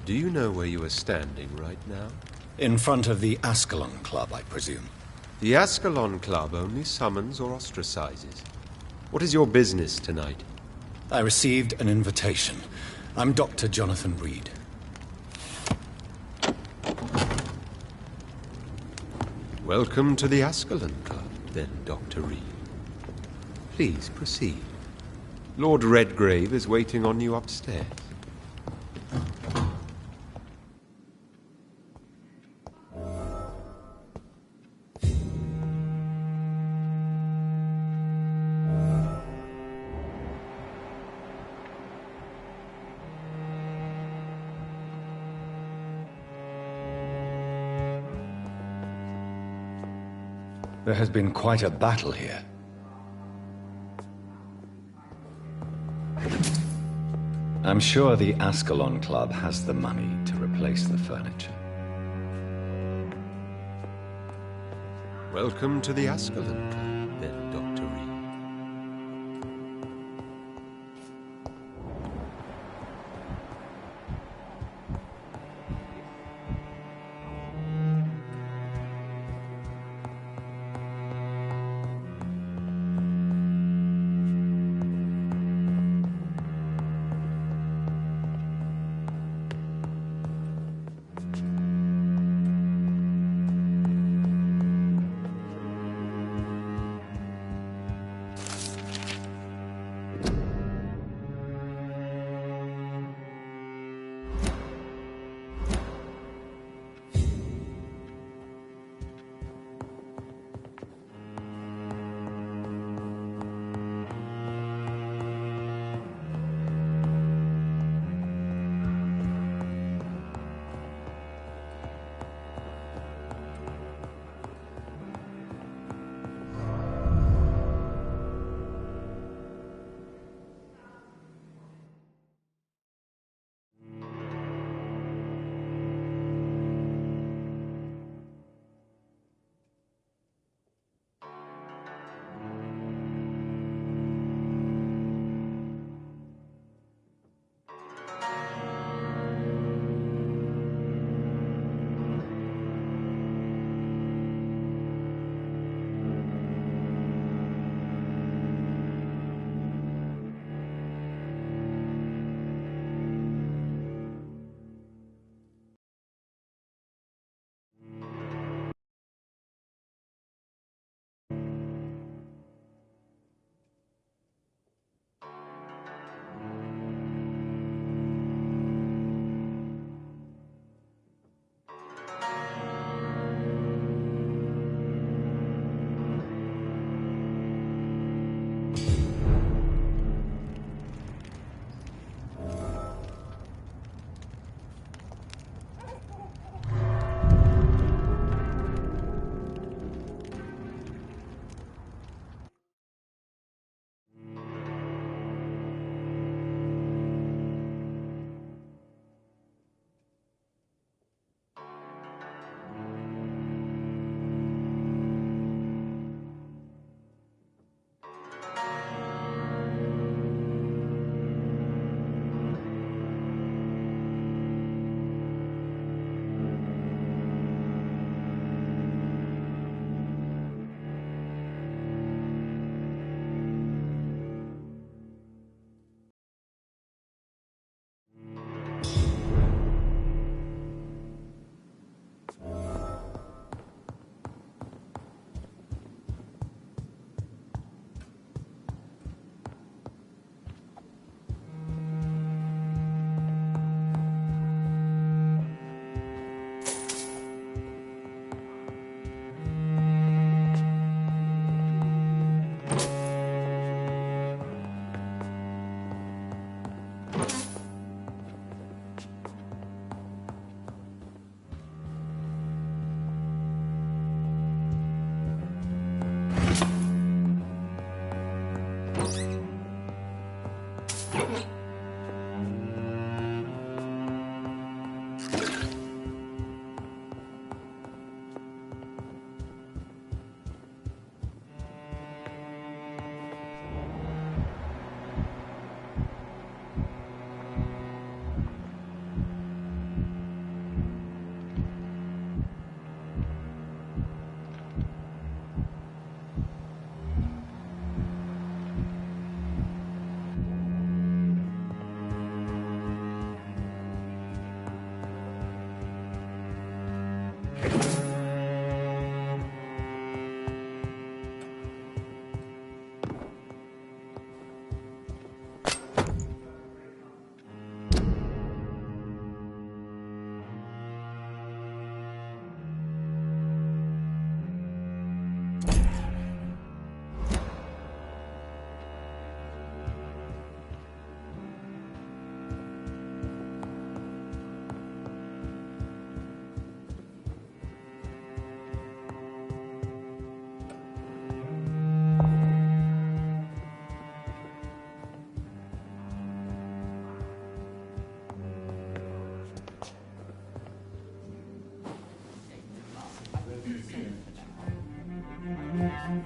Do you know where you are standing right now? In front of the Ascalon Club, I presume. The Ascalon Club only summons or ostracizes. What is your business tonight? I received an invitation. I'm Dr. Jonathan Reed. Welcome to the Ascalon Club, then, Dr. Reed. Please proceed. Lord Redgrave is waiting on you upstairs. There has been quite a battle here. I'm sure the Ascalon Club has the money to replace the furniture. Welcome to the Ascalon Club, then, Dr. Reed.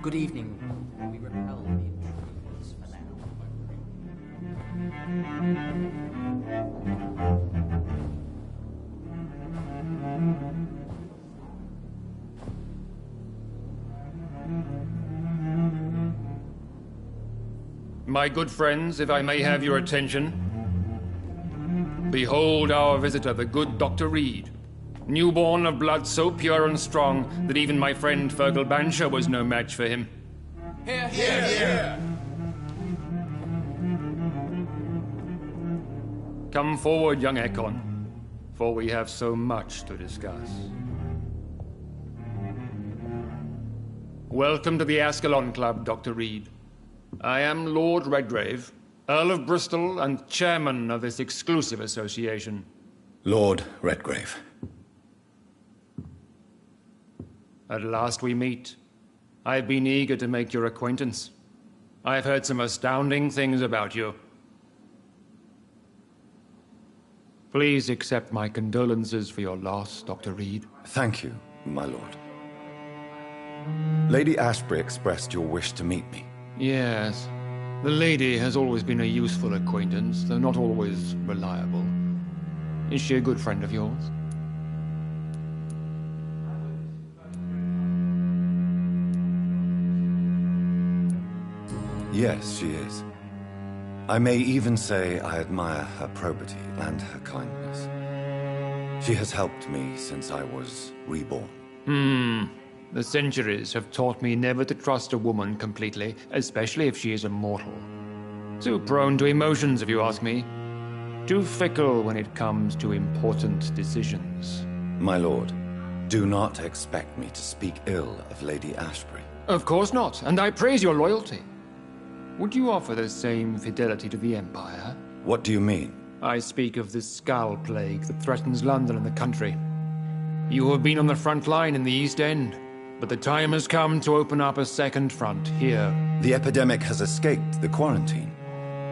Good evening. We repel the intruders for now. My good friends, if I may have your attention. Behold our visitor, the good Dr. Reed. Newborn of blood so pure and strong that even my friend Fergal Bansher was no match for him. Here, here, here! Come forward, young Ekon, for we have so much to discuss. Welcome to the Ascalon Club, Dr. Reed. I am Lord Redgrave, Earl of Bristol and chairman of this exclusive association. Lord Redgrave. At last we meet. I've been eager to make your acquaintance. I've heard some astounding things about you. Please accept my condolences for your loss, Dr. Reed. Thank you, my lord. Lady Ashbury expressed your wish to meet me. Yes. The lady has always been a useful acquaintance, though not always reliable. Is she a good friend of yours? Yes, she is. I may even say I admire her probity and her kindness. She has helped me since I was reborn. The centuries have taught me never to trust a woman completely, especially if she is immortal. Too prone to emotions, if you ask me. Too fickle when it comes to important decisions. My lord, do not expect me to speak ill of Lady Ashbury. Of course not, and I praise your loyalty. Would you offer the same fidelity to the Empire? What do you mean? I speak of the Skull Plague that threatens London and the country. You have been on the front line in the East End, but the time has come to open up a second front here. The epidemic has escaped the quarantine.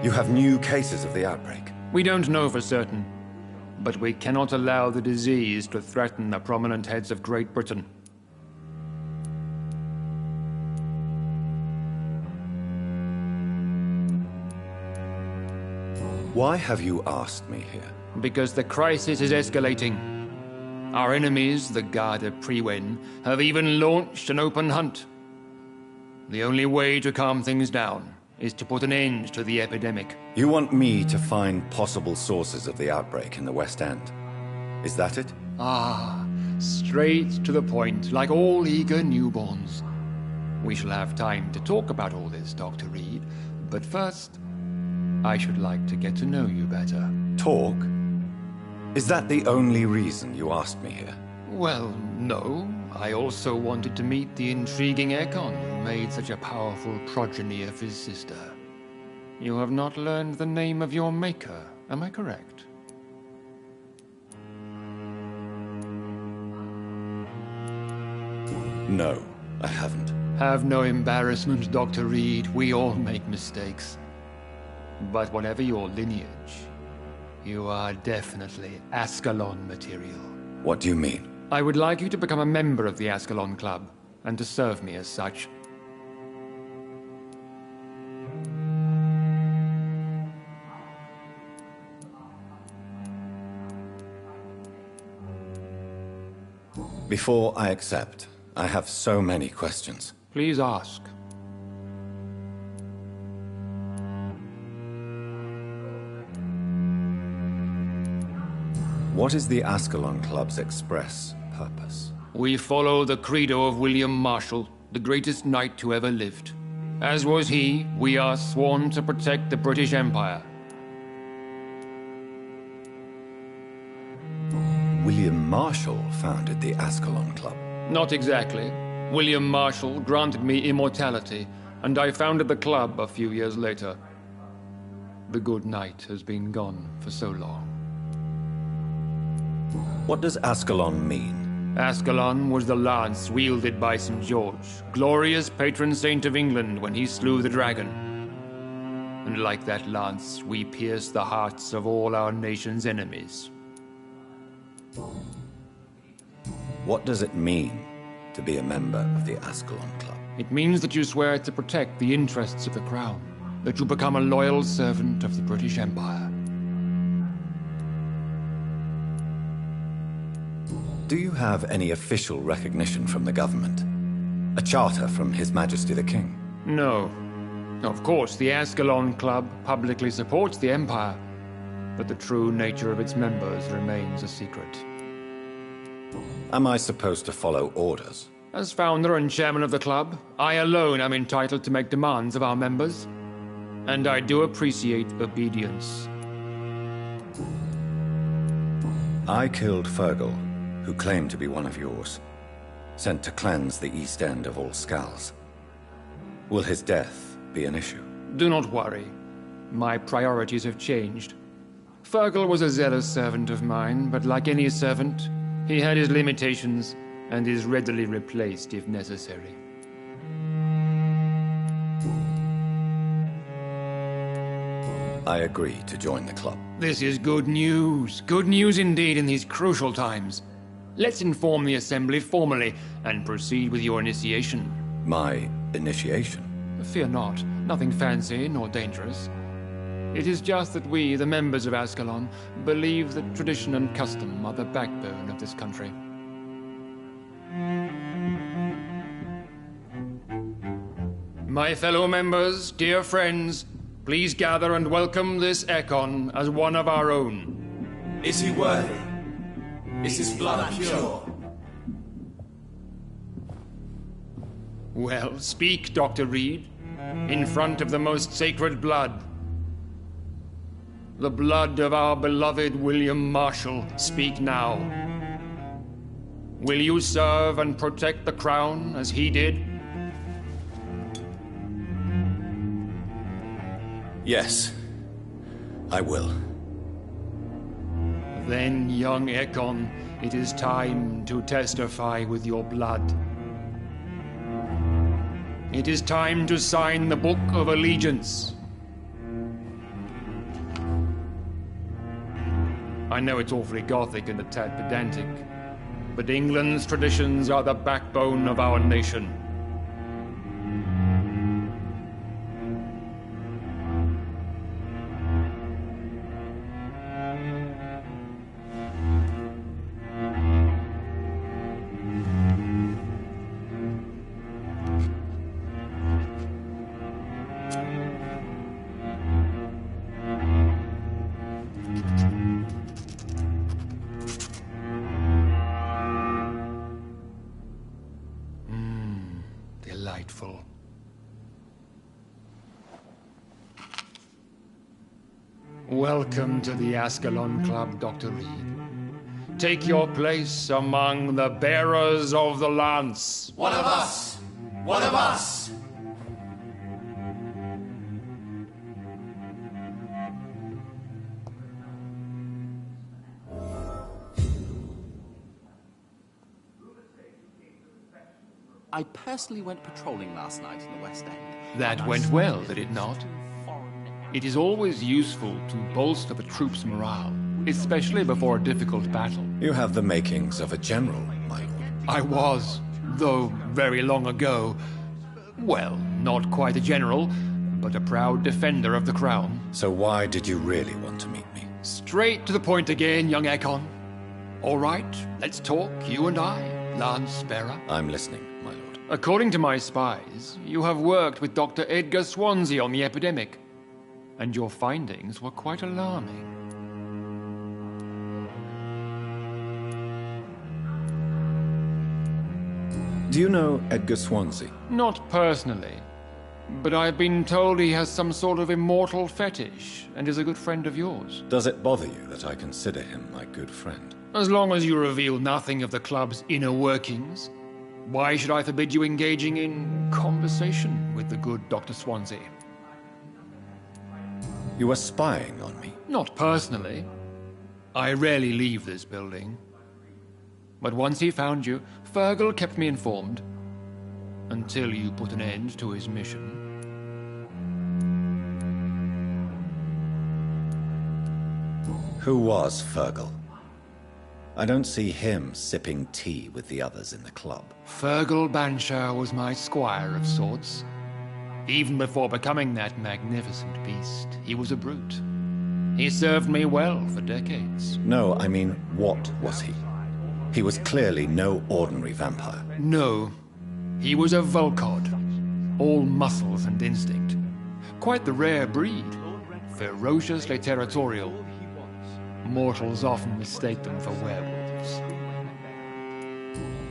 You have new cases of the outbreak. We don't know for certain, but we cannot allow the disease to threaten the prominent heads of Great Britain. Why have you asked me here? Because the crisis is escalating. Our enemies, the Garda Priwen, have even launched an open hunt. The only way to calm things down is to put an end to the epidemic. You want me to find possible sources of the outbreak in the West End? Is that it? Ah, straight to the point, like all eager newborns. We shall have time to talk about all this, Dr. Reed, but first, I should like to get to know you better. Talk? Is that the only reason you asked me here? Well, no. I also wanted to meet the intriguing Ekon who made such a powerful progeny of his sister. You have not learned the name of your maker, am I correct? No, I haven't. Have no embarrassment, Dr. Reed. We all make mistakes. But whatever your lineage, you are definitely Ascalon material. What do you mean? I would like you to become a member of the Ascalon Club, and to serve me as such. Before I accept, I have so many questions. Please ask. What is the Ascalon Club's express purpose? We follow the credo of William Marshall, the greatest knight who ever lived. As was he, we are sworn to protect the British Empire. William Marshall founded the Ascalon Club. Not exactly. William Marshall granted me immortality, and I founded the club a few years later. The good knight has been gone for so long. What does Ascalon mean? Ascalon was the lance wielded by St. George, glorious patron saint of England when he slew the dragon. And like that lance, we pierce the hearts of all our nation's enemies. What does it mean? to be a member of the Ascalon Club? It means that you swear to protect the interests of the Crown, that you become a loyal servant of the British Empire. Do you have any official recognition from the government? A charter from His Majesty the King? No. Of course, the Ascalon Club publicly supports the Empire, but the true nature of its members remains a secret. Am I supposed to follow orders? As founder and chairman of the club, I alone am entitled to make demands of our members, and I do appreciate obedience. I killed Fergal, who claimed to be one of yours, sent to cleanse the East End of all Skulls. Will his death be an issue? Do not worry. My priorities have changed. Fergal was a zealous servant of mine, but like any servant, he had his limitations and is readily replaced if necessary. I agree to join the club. This is good news. Good news indeed in these crucial times. Let's inform the Assembly formally and proceed with your initiation. My initiation? Fear not. Nothing fancy nor dangerous. It is just that we, the members of Ascalon, believe that tradition and custom are the backbone of this country. My fellow members, dear friends, please gather and welcome this Ekon as one of our own. Is he worthy? Is his blood pure? Well, speak, Dr. Reed, in front of the most sacred blood. The blood of our beloved William Marshall, speak now. Will you serve and protect the crown as he did? Yes, I will. Then, young Ekon, it is time to testify with your blood. It is time to sign the Book of Allegiance. I know it's awfully gothic and a tad pedantic, but England's traditions are the backbone of our nation. Delightful. Welcome to the Ascalon Club, Dr. Reed. Take your place among the bearers of the lance. One of us! One of us! I personally went patrolling last night in the West End. That went well, did it not? It is always useful to bolster the troops' morale, especially before a difficult battle. You have the makings of a general, my lord. I was, though very long ago. Well, not quite a general, but a proud defender of the crown. So why did you really want to meet me? Straight to the point again, young Ekon. All right, let's talk, you and I, Lance Bearer. I'm listening, my lord. According to my spies, you have worked with Dr. Edgar Swansea on the epidemic, and your findings were quite alarming. Do you know Edgar Swansea? Not personally, but I've been told he has some sort of immortal fetish and is a good friend of yours. Does it bother you that I consider him my good friend? As long as you reveal nothing of the club's inner workings, why should I forbid you engaging in conversation with the good Dr. Swansea? You are spying on me? Not personally. I rarely leave this building. But once he found you, Fergal kept me informed. Until you put an end to his mission. Who was Fergal? I don't see him sipping tea with the others in the club. Fergal Banshire was my squire of sorts. Even before becoming that magnificent beast, he was a brute. He served me well for decades. No, I mean, what was he? He was clearly no ordinary vampire. No. He was a Volcod. All muscles and instinct. Quite the rare breed. Ferociously territorial. Mortals often mistake them for werewolves.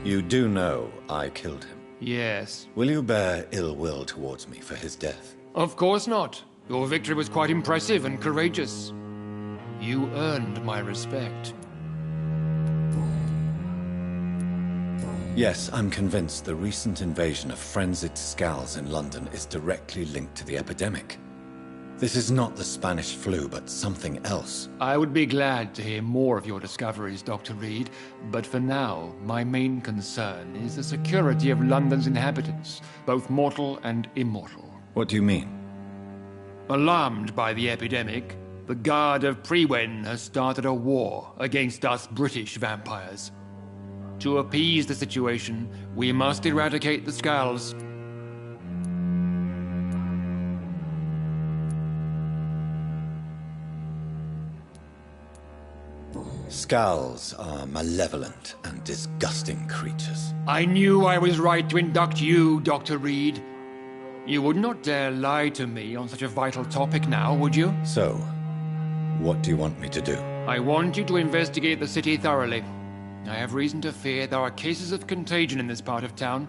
You do know I killed him? Yes. Will you bear ill will towards me for his death? Of course not. Your victory was quite impressive and courageous. You earned my respect. Yes, I'm convinced the recent invasion of frenzied Skulls in London is directly linked to the epidemic. This is not the Spanish flu, but something else. I would be glad to hear more of your discoveries, Dr. Reed, but for now, my main concern is the security of London's inhabitants, both mortal and immortal. What do you mean? Alarmed by the epidemic, the Guard of Prewen has started a war against us British vampires. To appease the situation, we must eradicate the Skulls. Skulls are malevolent and disgusting creatures. I knew I was right to induct you, Dr. Reed. You would not dare lie to me on such a vital topic now, would you? So, what do you want me to do? I want you to investigate the city thoroughly. I have reason to fear there are cases of contagion in this part of town.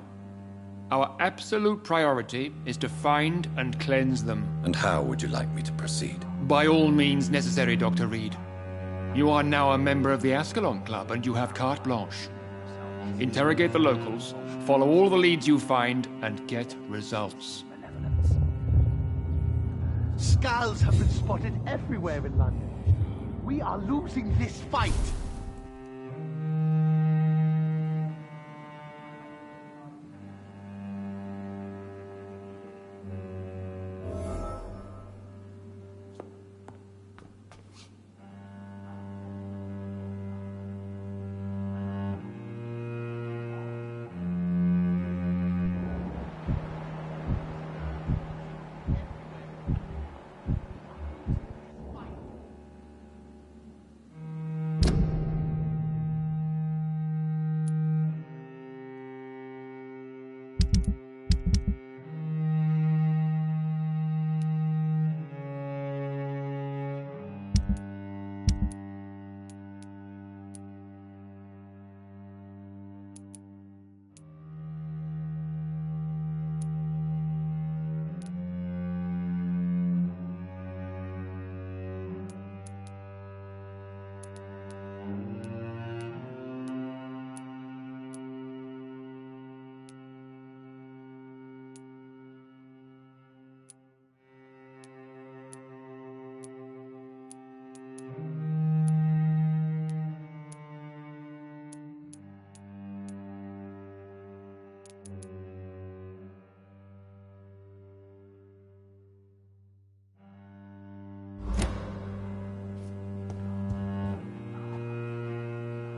Our absolute priority is to find and cleanse them. And how would you like me to proceed? By all means necessary, Dr. Reed. You are now a member of the Ascalon Club and you have carte blanche. Interrogate the locals, follow all the leads you find, and get results. Skulls have been spotted everywhere in London. We are losing this fight.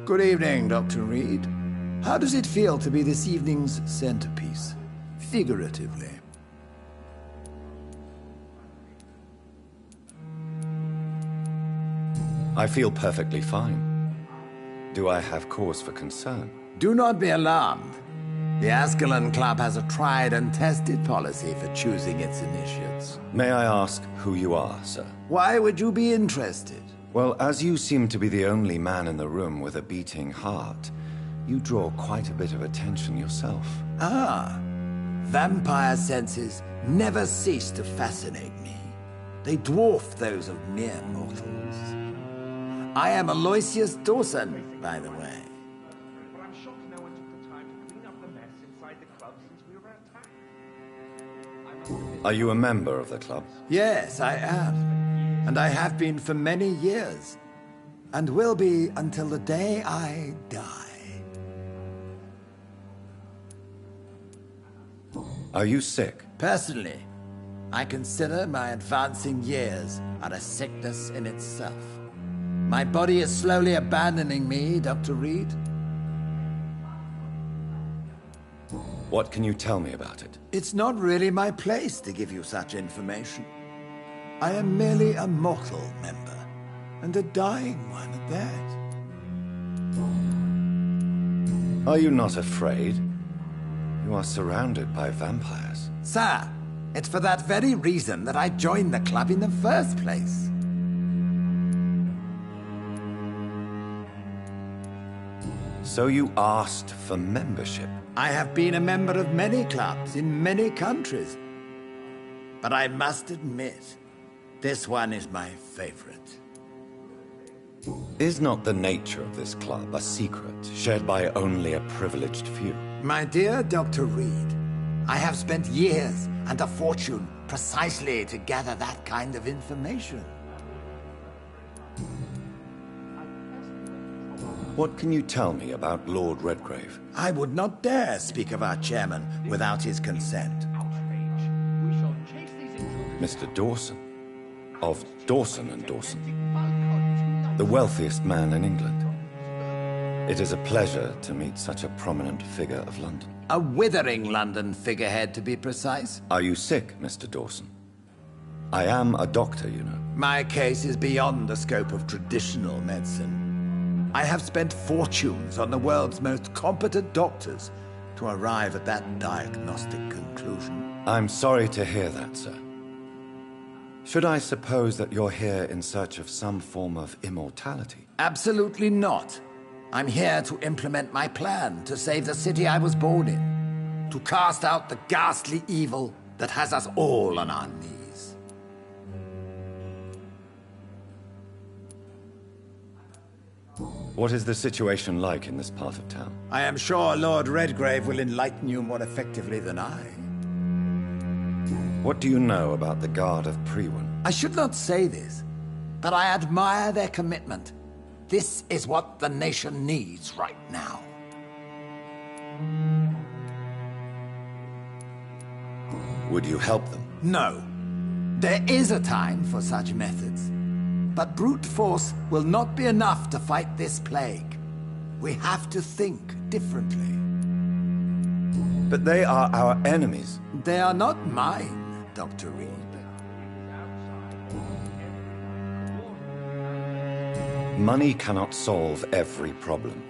Good evening, Dr. Reed. How does it feel to be this evening's centerpiece, figuratively? I feel perfectly fine. Do I have cause for concern? Do not be alarmed. The Ascalon Club has a tried and tested policy for choosing its initiates. May I ask who you are, sir? Why would you be interested? Well, as you seem to be the only man in the room with a beating heart, you draw quite a bit of attention yourself. Ah, vampire senses never cease to fascinate me. They dwarf those of mere mortals. I am Aloysius Dawson, by the way. But I'm shocked no one took the time to clean up the mess inside the club since we were attacked. Are you a member of the club? Yes, I am. And I have been for many years. And will be until the day I die. Are you sick? Personally, I consider my advancing years are a sickness in itself. My body is slowly abandoning me, Dr. Reed. What can you tell me about it? It's not really my place to give you such information. I am merely a mortal member, and a dying one at that. Are you not afraid? You are surrounded by vampires. Sir, it's for that very reason that I joined the club in the first place. So you asked for membership? I have been a member of many clubs in many countries. But I must admit, this one is my favorite. Is not the nature of this club a secret, shared by only a privileged few? My dear Dr. Reed, I have spent years and a fortune precisely to gather that kind of information. What can you tell me about Lord Redgrave? I would not dare speak of our chairman without his consent. Mr. Dawson, of Dawson and Dawson, the wealthiest man in England. It is a pleasure to meet such a prominent figure of London. A withering London figurehead, to be precise. Are you sick, Mr. Dawson? I am a doctor, you know. My case is beyond the scope of traditional medicine. I have spent fortunes on the world's most competent doctors to arrive at that diagnostic conclusion. I'm sorry to hear that, sir. Should I suppose that you're here in search of some form of immortality? Absolutely not. I'm here to implement my plan to save the city I was born in, to cast out the ghastly evil that has us all on our knees. What is the situation like in this part of town? I am sure Lord Redgrave will enlighten you more effectively than I. What do you know about the Guard of Priwen? I should not say this, but I admire their commitment. This is what the nation needs right now. Would you help them? No. There is a time for such methods. But brute force will not be enough to fight this plague. We have to think differently. But they are our enemies. They are not mine, Dr. Reed. Money cannot solve every problem.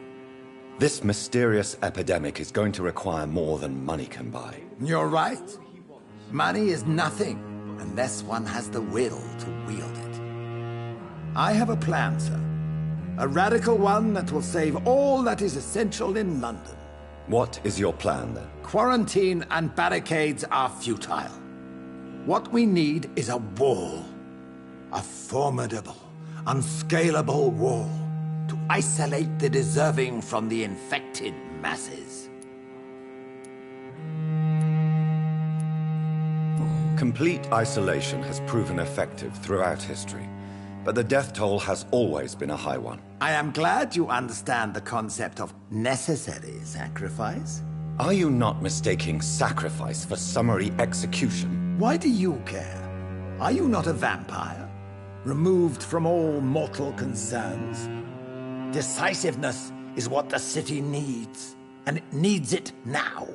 This mysterious epidemic is going to require more than money can buy. You're right. Money is nothing unless one has the will to wield it. I have a plan, sir. A radical one that will save all that is essential in London. What is your plan, then? Quarantine and barricades are futile. What we need is a wall. A formidable, unscalable wall to isolate the deserving from the infected masses. Complete isolation has proven effective throughout history. But the death toll has always been a high one. I am glad you understand the concept of necessary sacrifice. Are you not mistaking sacrifice for summary execution? Why do you care? Are you not a vampire? Removed from all mortal concerns? Decisiveness is what the city needs, and it needs it now.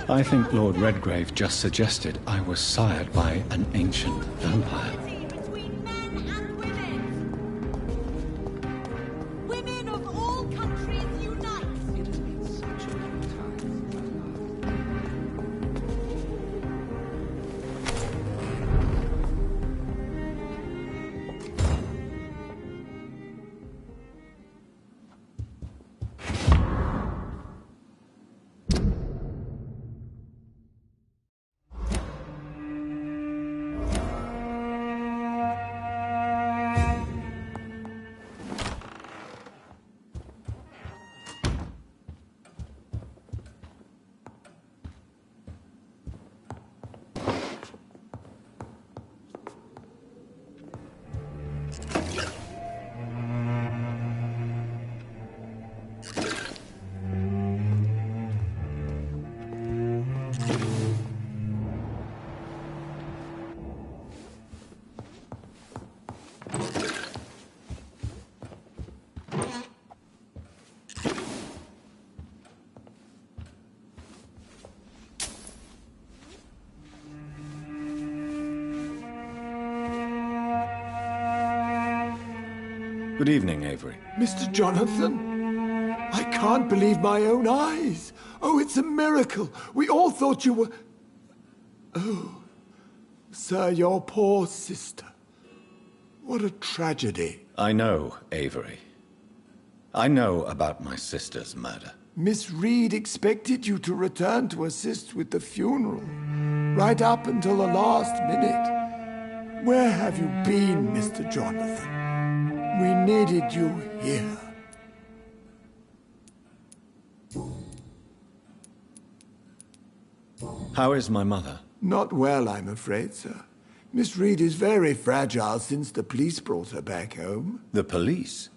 I think Lord Redgrave just suggested I was sired by an ancient vampire. Between men and women. Women of all countries unite. It has been such a long Good evening, Avery. Mr. Jonathan, I can't believe my own eyes. Oh, it's a miracle. We all thought you were... Oh, sir, your poor sister. What a tragedy. I know, Avery. I know about my sister's murder. Miss Reed expected you to return to assist with the funeral, right up until the last minute. Where have you been, Mr. Jonathan? We needed you here. How is my mother? Not well, I'm afraid, sir. Miss Reed is very fragile since the police brought her back home. The police?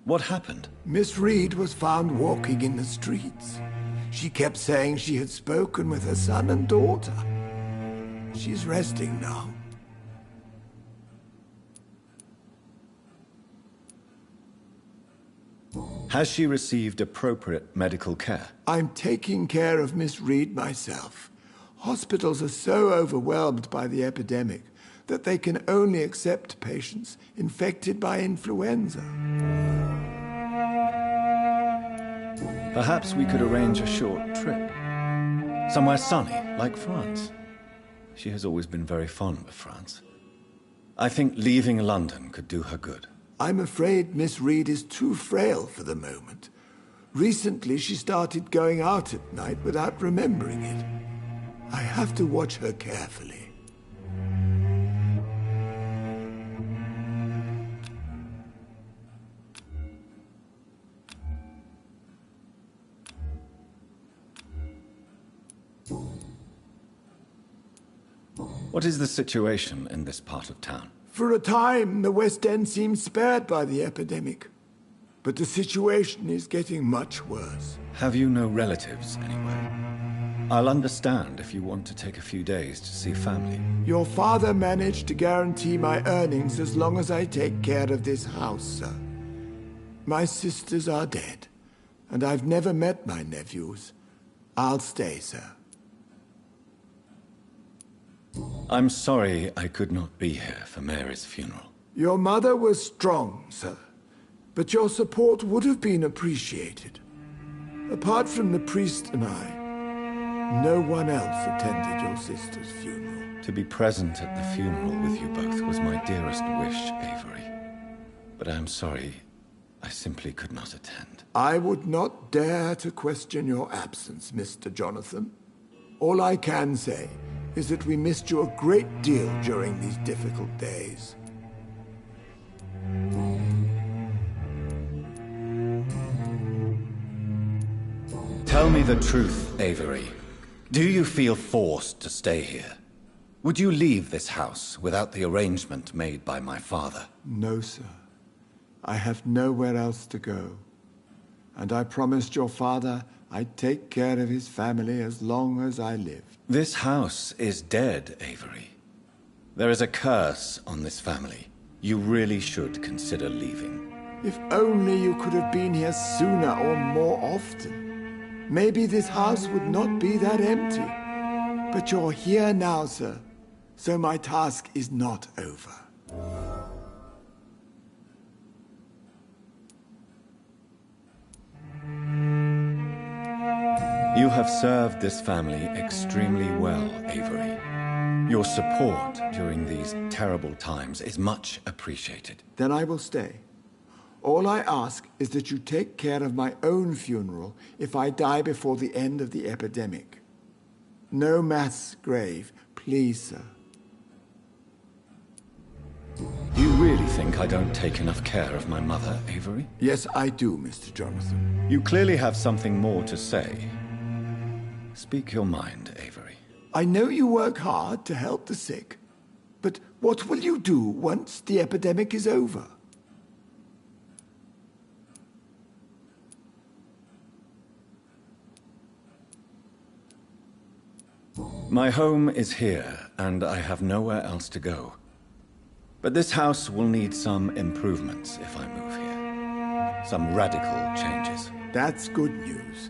What happened? Miss Reed was found walking in the streets. She kept saying she had spoken with her son and daughter. She's resting now. Has she received appropriate medical care? I'm taking care of Miss Reed myself. Hospitals are so overwhelmed by the epidemic that they can only accept patients infected by influenza. Perhaps we could arrange a short trip. Somewhere sunny, like France. She has always been very fond of France. I think leaving London could do her good. I'm afraid Miss Reed is too frail for the moment. Recently, she started going out at night without remembering it. I have to watch her carefully. What is the situation in this part of town? For a time, the West End seemed spared by the epidemic. But the situation is getting much worse. Have you no relatives anywhere? I'll understand if you want to take a few days to see family. Your father managed to guarantee my earnings as long as I take care of this house, sir. My sisters are dead, and I've never met my nephews. I'll stay, sir. I'm sorry I could not be here for Mary's funeral. Your mother was strong, sir, but your support would have been appreciated. Apart from the priest and I, no one else attended your sister's funeral. To be present at the funeral with you both was my dearest wish, Avery. But I'm sorry, I simply could not attend. I would not dare to question your absence, Mr. Jonathan. All I can say is that we missed you a great deal during these difficult days. Tell me the truth, Avery. Do you feel forced to stay here? Would you leave this house without the arrangement made by my father? No, sir. I have nowhere else to go. And I promised your father I'd take care of his family as long as I lived. This house is dead, Avery. There is a curse on this family. You really should consider leaving. If only you could have been here sooner or more often. maybe this house would not be that empty. But you're here now, sir, so my task is not over. You have served this family extremely well, Avery. Your support during these terrible times is much appreciated. Then I will stay. All I ask is that you take care of my own funeral if I die before the end of the epidemic. No mass grave, please, sir. Do you really think I don't take enough care of my mother, Avery? Yes, I do, Mr. Jonathan. You clearly have something more to say. Speak your mind, Avery. I know you work hard to help the sick, but what will you do once the epidemic is over? My home is here, and I have nowhere else to go. But this house will need some improvements if I move here. Some radical changes. That's good news.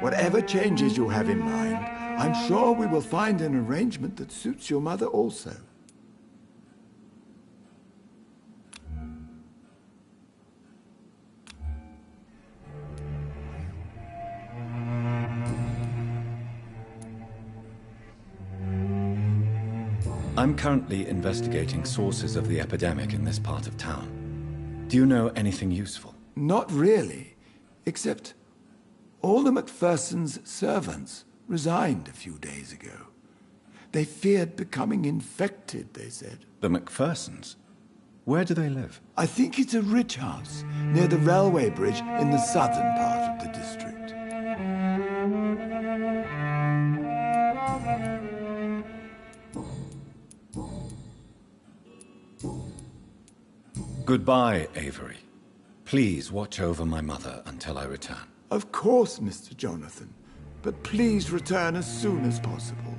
Whatever changes you have in mind, I'm sure we will find an arrangement that suits your mother also. I'm currently investigating sources of the epidemic in this part of town. Do you know anything useful? Not really, except all the Macphersons' servants resigned a few days ago. They feared becoming infected, they said. The Macphersons? Where do they live? I think it's a rich house near the railway bridge in the southern part of the district. Goodbye, Avery. Please watch over my mother until I return. Of course, Mr. Jonathan. But please return as soon as possible.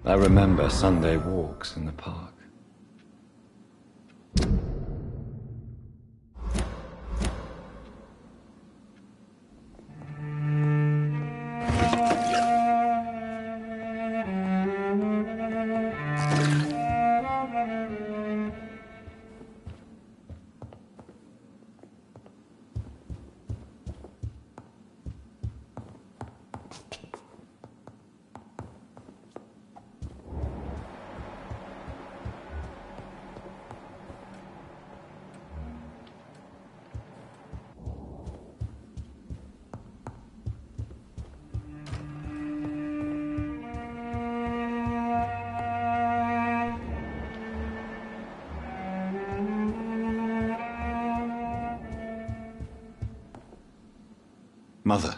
I remember Sunday walks in the park. Mother,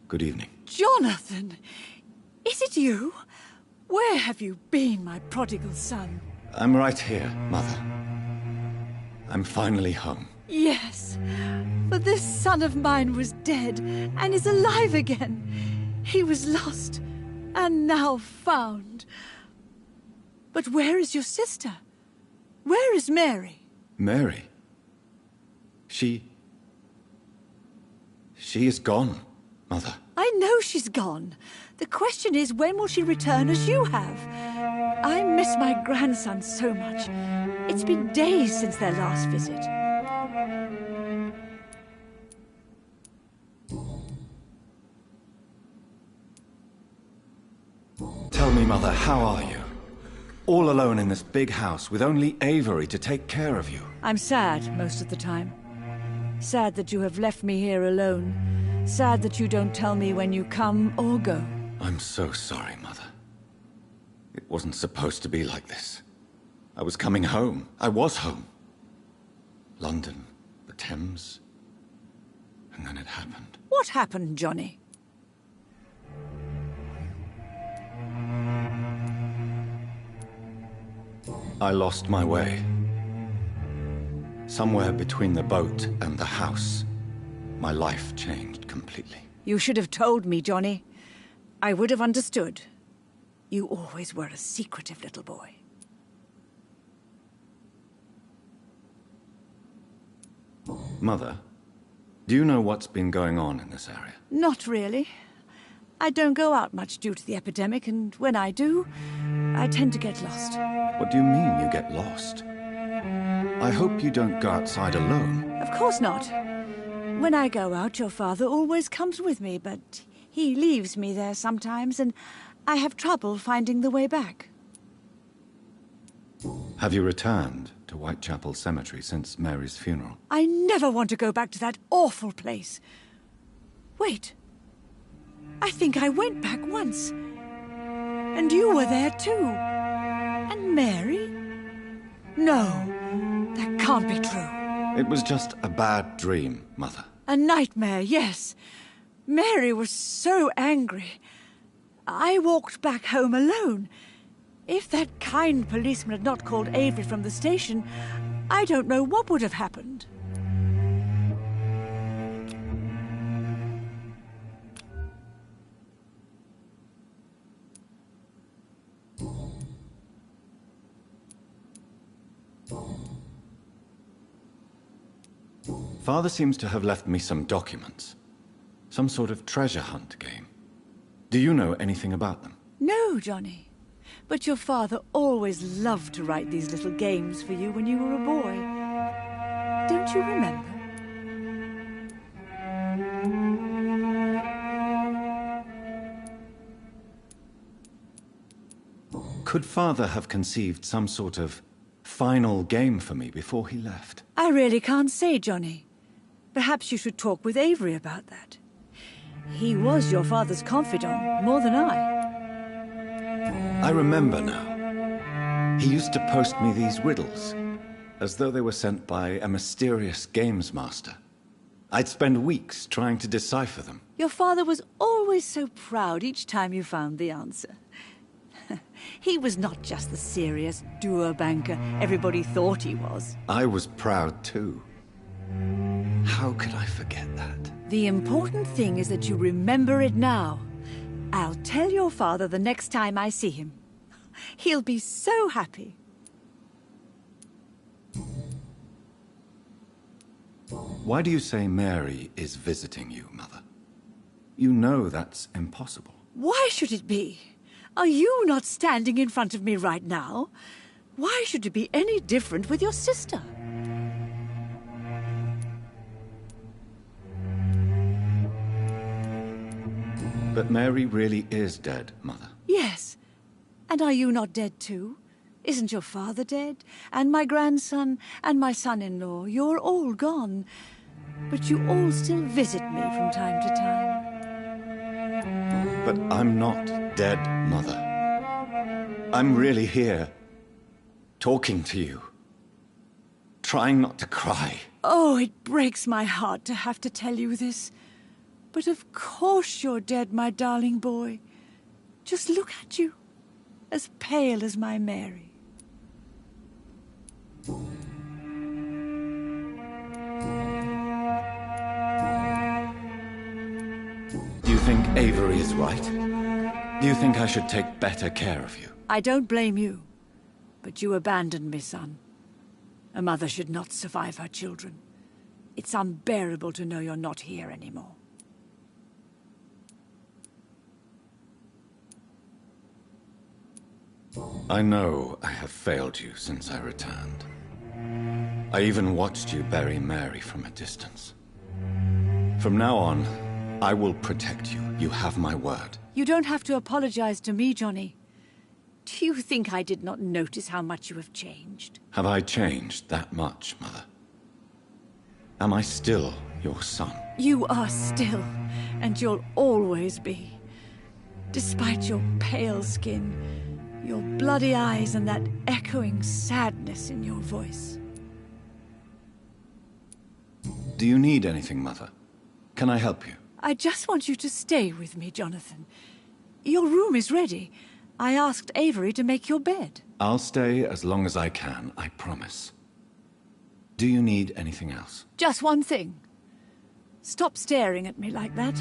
good evening. Jonathan! Is it you? Where have you been, my prodigal son? I'm right here, Mother. I'm finally home. Yes, but this son of mine was dead and is alive again. He was lost and now found. But where is your sister? Where is Mary? Mary? She is gone, Mother. I know she's gone. The question is, when will she return as you have? I miss my grandson so much. It's been days since their last visit. Tell me, Mother, how are you? All alone in this big house with only Avery to take care of you. I'm sad most of the time. Sad that you have left me here alone. Sad that you don't tell me when you come or go. I'm so sorry, Mother. It wasn't supposed to be like this. I was coming home. I was home. London, the Thames, and then it happened. What happened, Johnny? I lost my way. Somewhere between the boat and the house, my life changed completely. You should have told me, Johnny. I would have understood. You always were a secretive little boy. Mother, do you know what's been going on in this area? Not really. I don't go out much due to the epidemic, and when I do, I tend to get lost. What do you mean you get lost? I hope you don't go outside alone. Of course not. When I go out, your father always comes with me, but he leaves me there sometimes, and I have trouble finding the way back. Have you returned to Whitechapel Cemetery since Mary's funeral? I never want to go back to that awful place. Wait. I think I went back once. And you were there too. And Mary? No, that can't be true. It was just a bad dream, Mother. A nightmare, yes. Mary was so angry. I walked back home alone. If that kind policeman had not called Avery from the station, I don't know what would have happened. Father seems to have left me some documents. Some sort of treasure hunt game. Do you know anything about them? No, Johnny. But your father always loved to write these little games for you when you were a boy. Don't you remember? Could Father have conceived some sort of final game for me before he left? I really can't say, Johnny. Perhaps you should talk with Avery about that. He was your father's confidant, more than I. I remember now. He used to post me these riddles, as though they were sent by a mysterious games master. I'd spend weeks trying to decipher them. Your father was always so proud each time you found the answer. He was not just the serious doer banker everybody thought he was. I was proud too. How could I forget that? The important thing is that you remember it now. I'll tell your father the next time I see him. He'll be so happy. Why do you say Mary is visiting you, Mother? You know that's impossible. Why should it be? Are you not standing in front of me right now? Why should it be any different with your sister? But Mary really is dead, Mother. Yes. And are you not dead too? Isn't your father dead? And my grandson? And my son-in-law? You're all gone. But you all still visit me from time to time. But I'm not dead, Mother. I'm really here, talking to you, trying not to cry. Oh, it breaks my heart to have to tell you this. But of course you're dead, my darling boy. Just look at you, as pale as my Mary. Do you think Avery is right? Do you think I should take better care of you? I don't blame you, but you abandoned me, son. A mother should not survive her children. It's unbearable to know you're not here anymore. I know I have failed you since I returned. I even watched you bury Mary from a distance. From now on, I will protect you. You have my word. You don't have to apologize to me, Johnny. Do you think I did not notice how much you have changed? Have I changed that much, Mother? Am I still your son? You are still, and you'll always be. Despite your pale skin, your bloody eyes, and that echoing sadness in your voice. Do you need anything, Mother? Can I help you? I just want you to stay with me, Jonathan. Your room is ready. I asked Avery to make your bed. I'll stay as long as I can, I promise. Do you need anything else? Just one thing. Stop staring at me like that.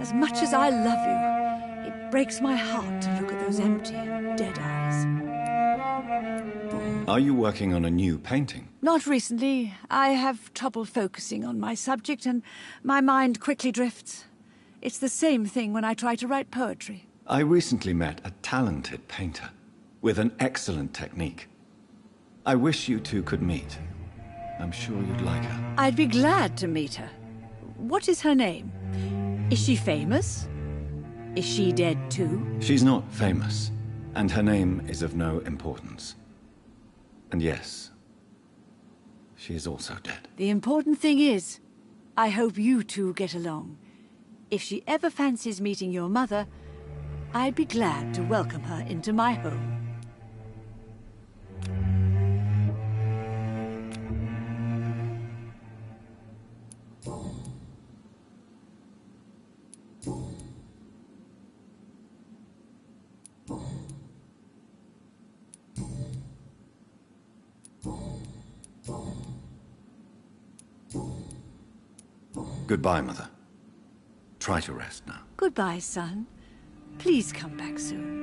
As much as I love you, it breaks my heart to look at those empty, dead eyes. Are you working on a new painting? Not recently. I have trouble focusing on my subject, and my mind quickly drifts. It's the same thing when I try to write poetry. I recently met a talented painter with an excellent technique. I wish you two could meet. I'm sure you'd like her. I'd be glad to meet her. What is her name? Is she famous? Is she dead too? She's not famous, and her name is of no importance. And yes, she is also dead. The important thing is, I hope you two get along. If she ever fancies meeting your mother, I'd be glad to welcome her into my home. Goodbye, Mother. Try to rest now. Goodbye, son. Please come back soon.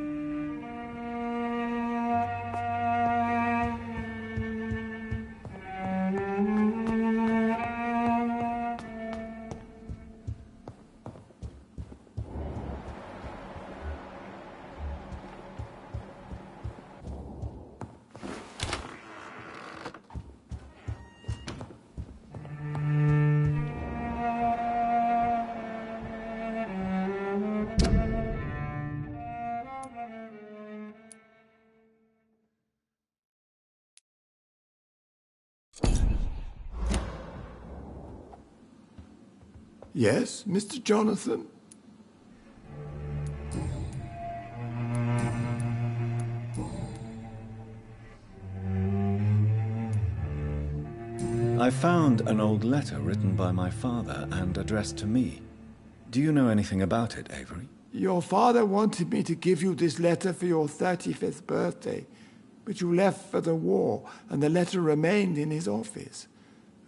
Yes, Mr. Jonathan? I found an old letter written by my father and addressed to me. Do you know anything about it, Avery? Your father wanted me to give you this letter for your 35th birthday, but you left for the war, and the letter remained in his office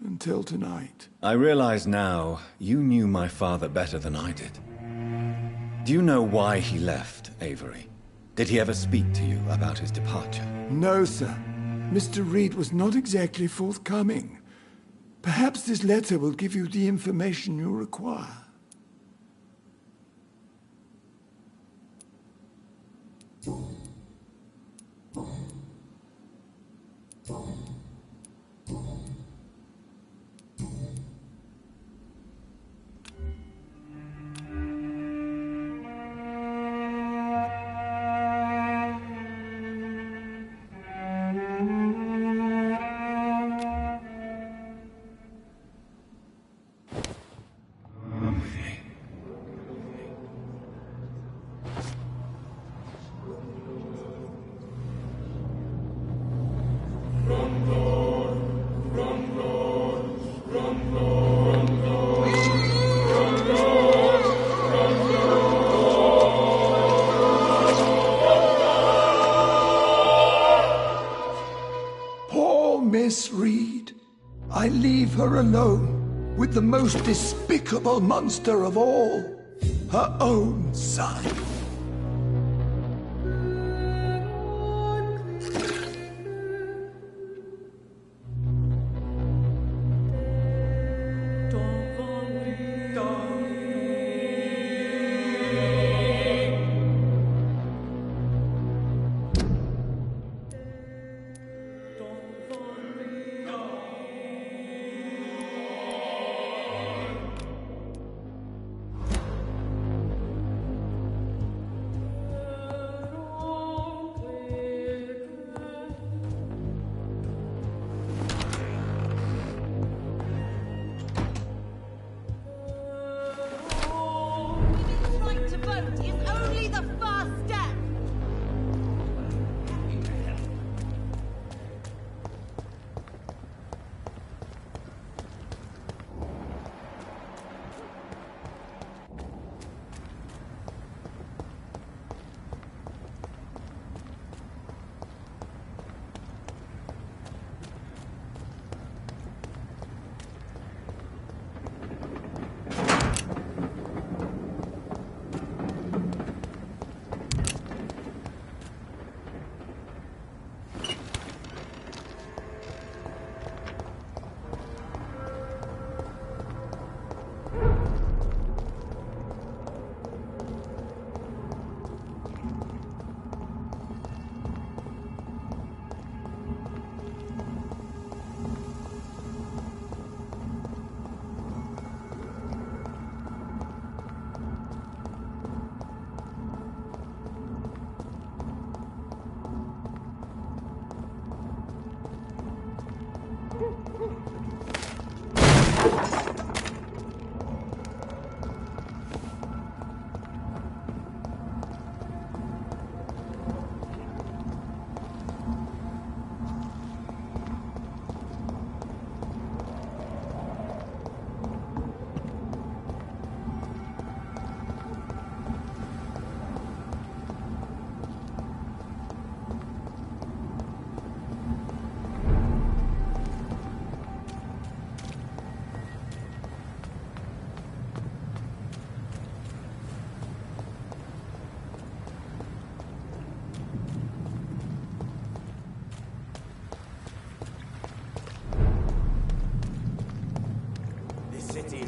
until tonight. I realize now you knew my father better than I did. Do you know why he left, Avery? Did he ever speak to you about his departure? No, sir. Mr. Reed was not exactly forthcoming. Perhaps this letter will give you the information you require. Miss Reed. I leave her alone with the most despicable monster of all, her own son.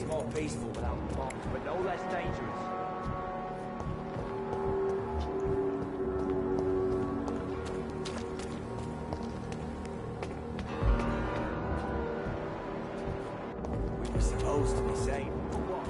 More peaceful without bombs, but no less dangerous. We were supposed to be safe. For what?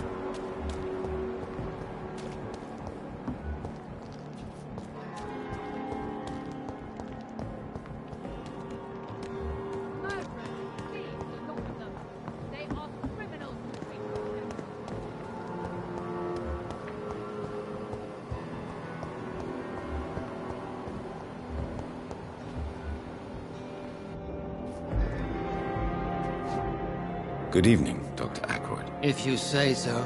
Good evening, Dr. Ackroyd. If you say so.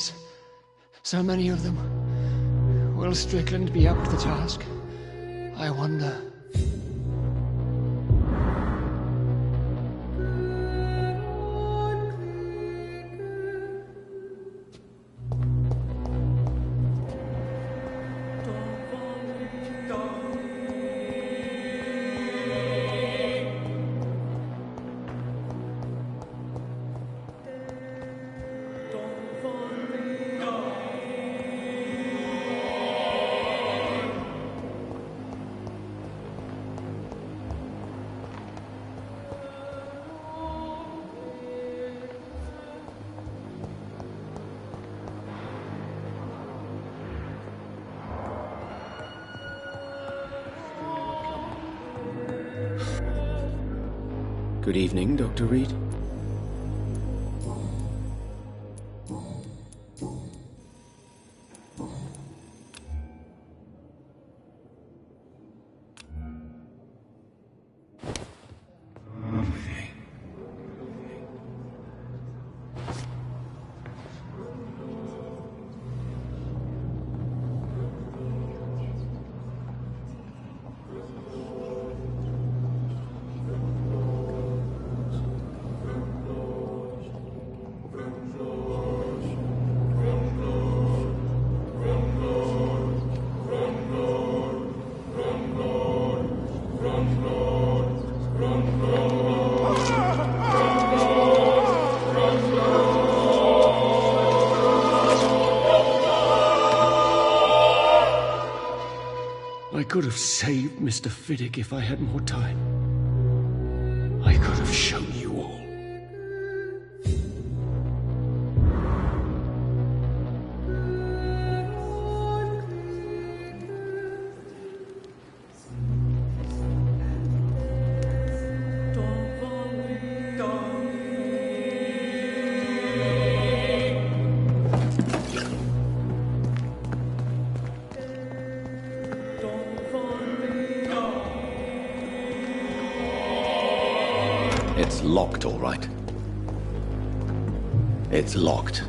patients. So many of them. Will Strickland be up to the task? I wonder. Good evening, Dr. Reed. I could have saved Mr. Fiddick if I had more time. I could have shown you all. It's locked, all right. It's locked.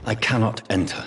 I cannot enter.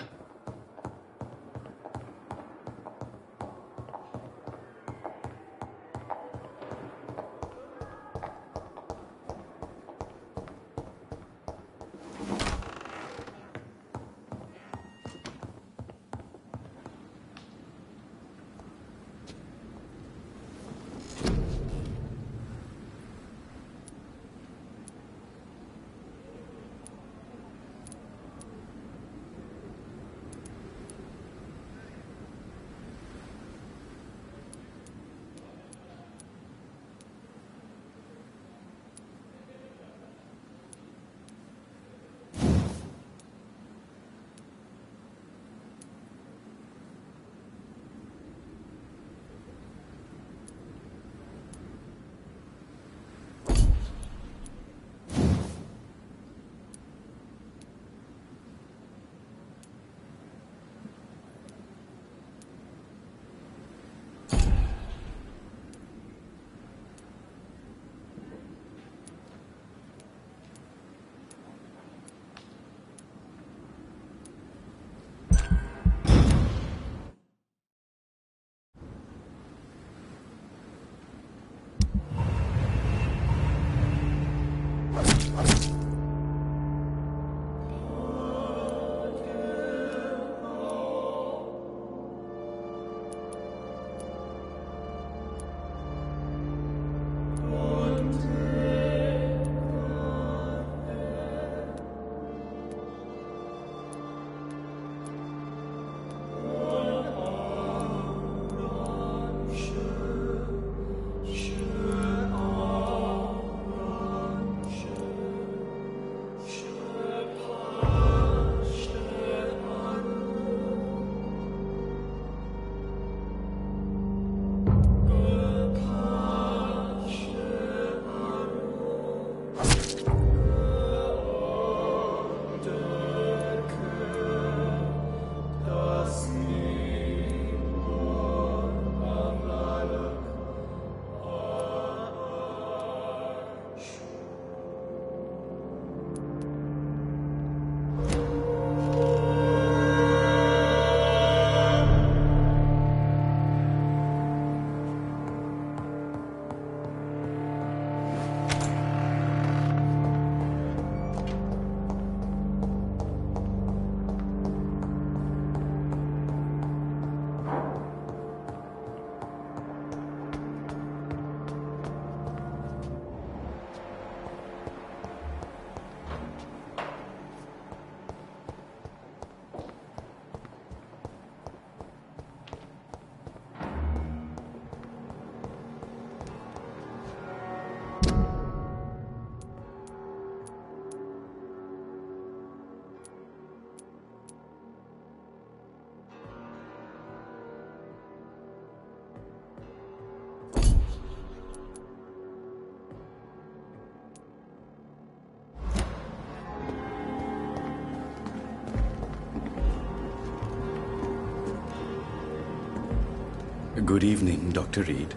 Good evening, Dr. Reed.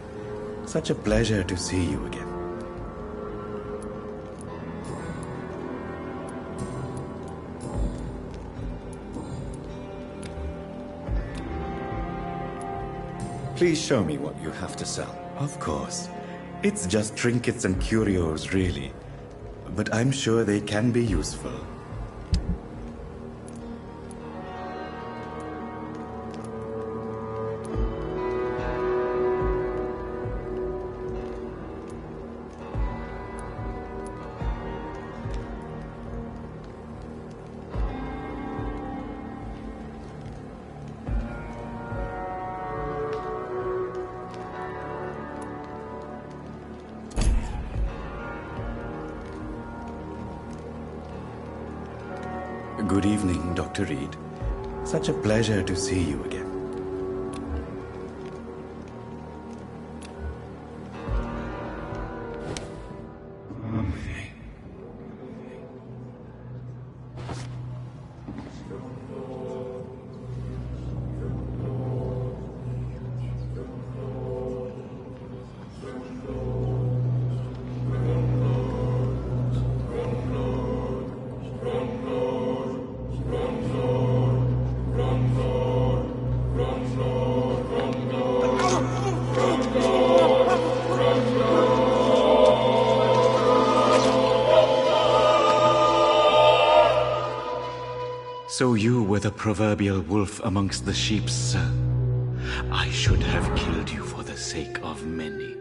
Such a pleasure to see you again. Please show me what you have to sell. Of course. It's just trinkets and curios, really. But I'm sure they can be useful. Good evening, Dr. Reed. Such a pleasure to see you again. So you were the proverbial wolf amongst the sheep, sir. I should have killed you for the sake of many.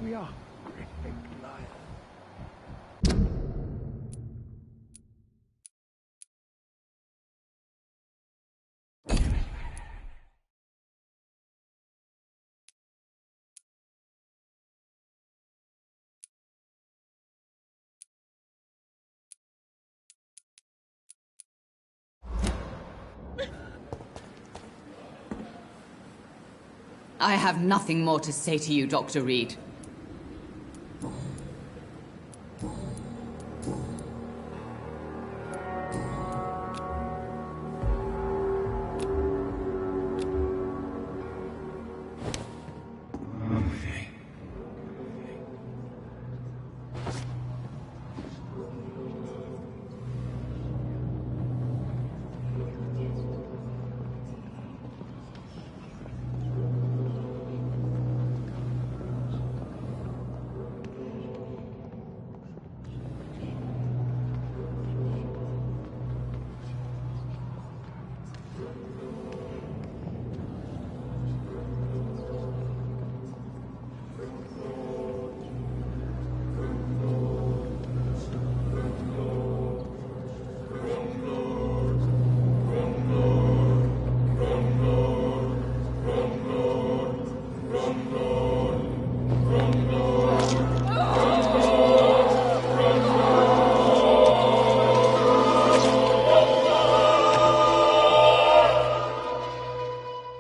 We are big liars. I have nothing more to say to you, Dr. Reed.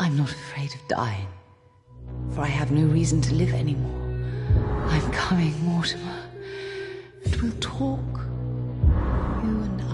I'm not afraid of dying, for I have no reason to live anymore. coming, Mortimer. And we'll talk. You and I.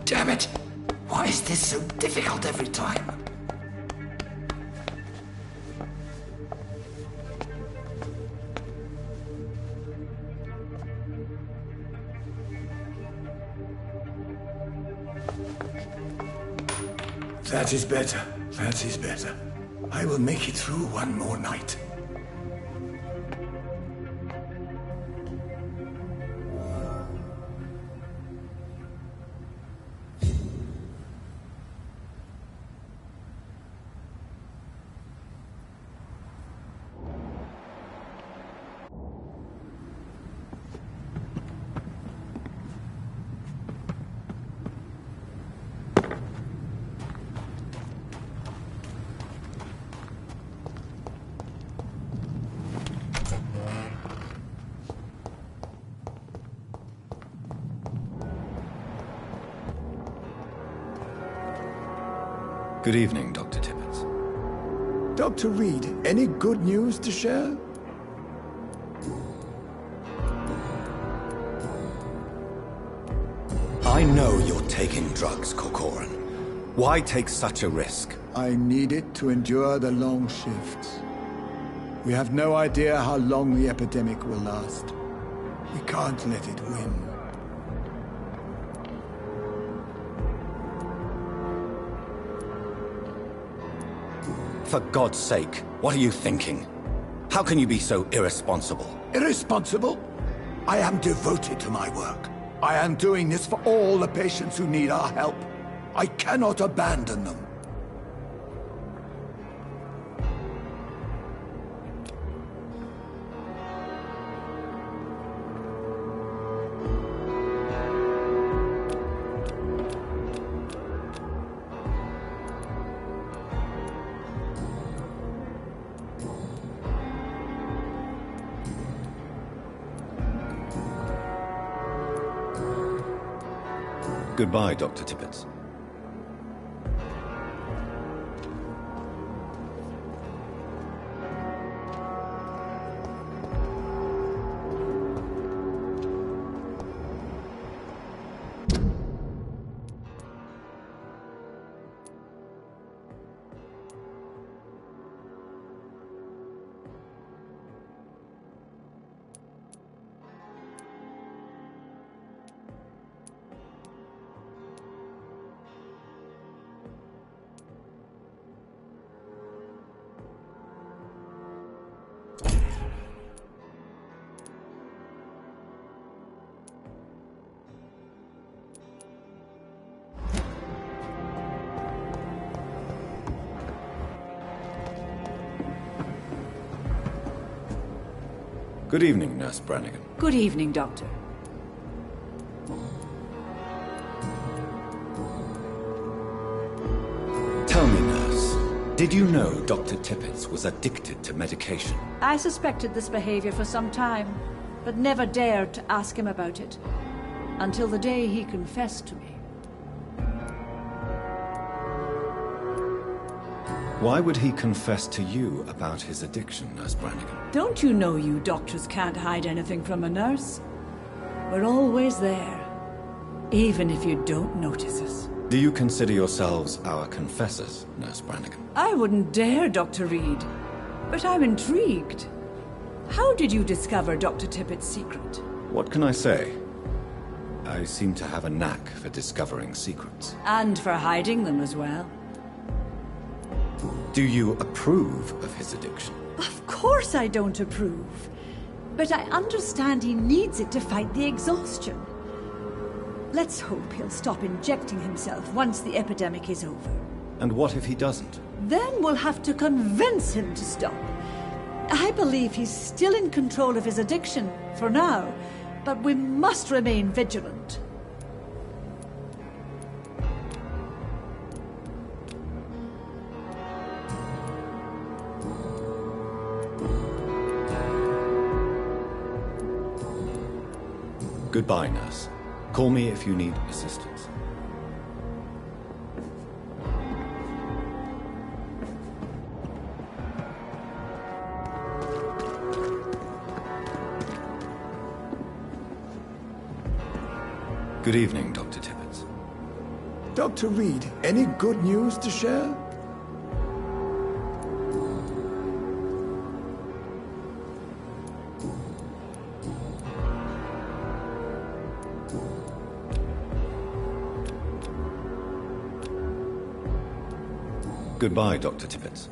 Damn it! Why is this so difficult every time? That is better. That is better. I will make it through one more night. Good evening, Dr. Tippett. Dr. Reed, any good news to share? I know you're taking drugs, Corcoran. Why take such a risk? I need it to endure the long shifts. We have no idea how long the epidemic will last. We can't let it win. For God's sake, what are you thinking? How can you be so irresponsible? Irresponsible? I am devoted to my work. I am doing this for all the patients who need our help. I cannot abandon them. Goodbye, Dr. Tippett. Good evening, Nurse Brannigan. Good evening, Doctor. Tell me, Nurse, did you know Dr. Tippett was addicted to medication? I suspected this behavior for some time, but never dared to ask him about it. Until the day he confessed to me. Why would he confess to you about his addiction, Nurse Brannigan? Don't you know you doctors can't hide anything from a nurse? We're always there, even if you don't notice us. Do you consider yourselves our confessors, Nurse Brannigan? I wouldn't dare, Dr. Reed. But I'm intrigued. How did you discover Dr. Tippett's secret? What can I say? I seem to have a knack for discovering secrets. And for hiding them as well. Do you approve of his addiction? Of course I don't approve. But I understand he needs it to fight the exhaustion. Let's hope he'll stop injecting himself once the epidemic is over. And what if he doesn't? Then we'll have to convince him to stop. I believe he's still in control of his addiction, for now, but we must remain vigilant. Goodbye, Nurse. Call me if you need assistance. Good evening, Dr. Tippett. Dr. Reed, any good news to share? Goodbye, Dr. Tippett.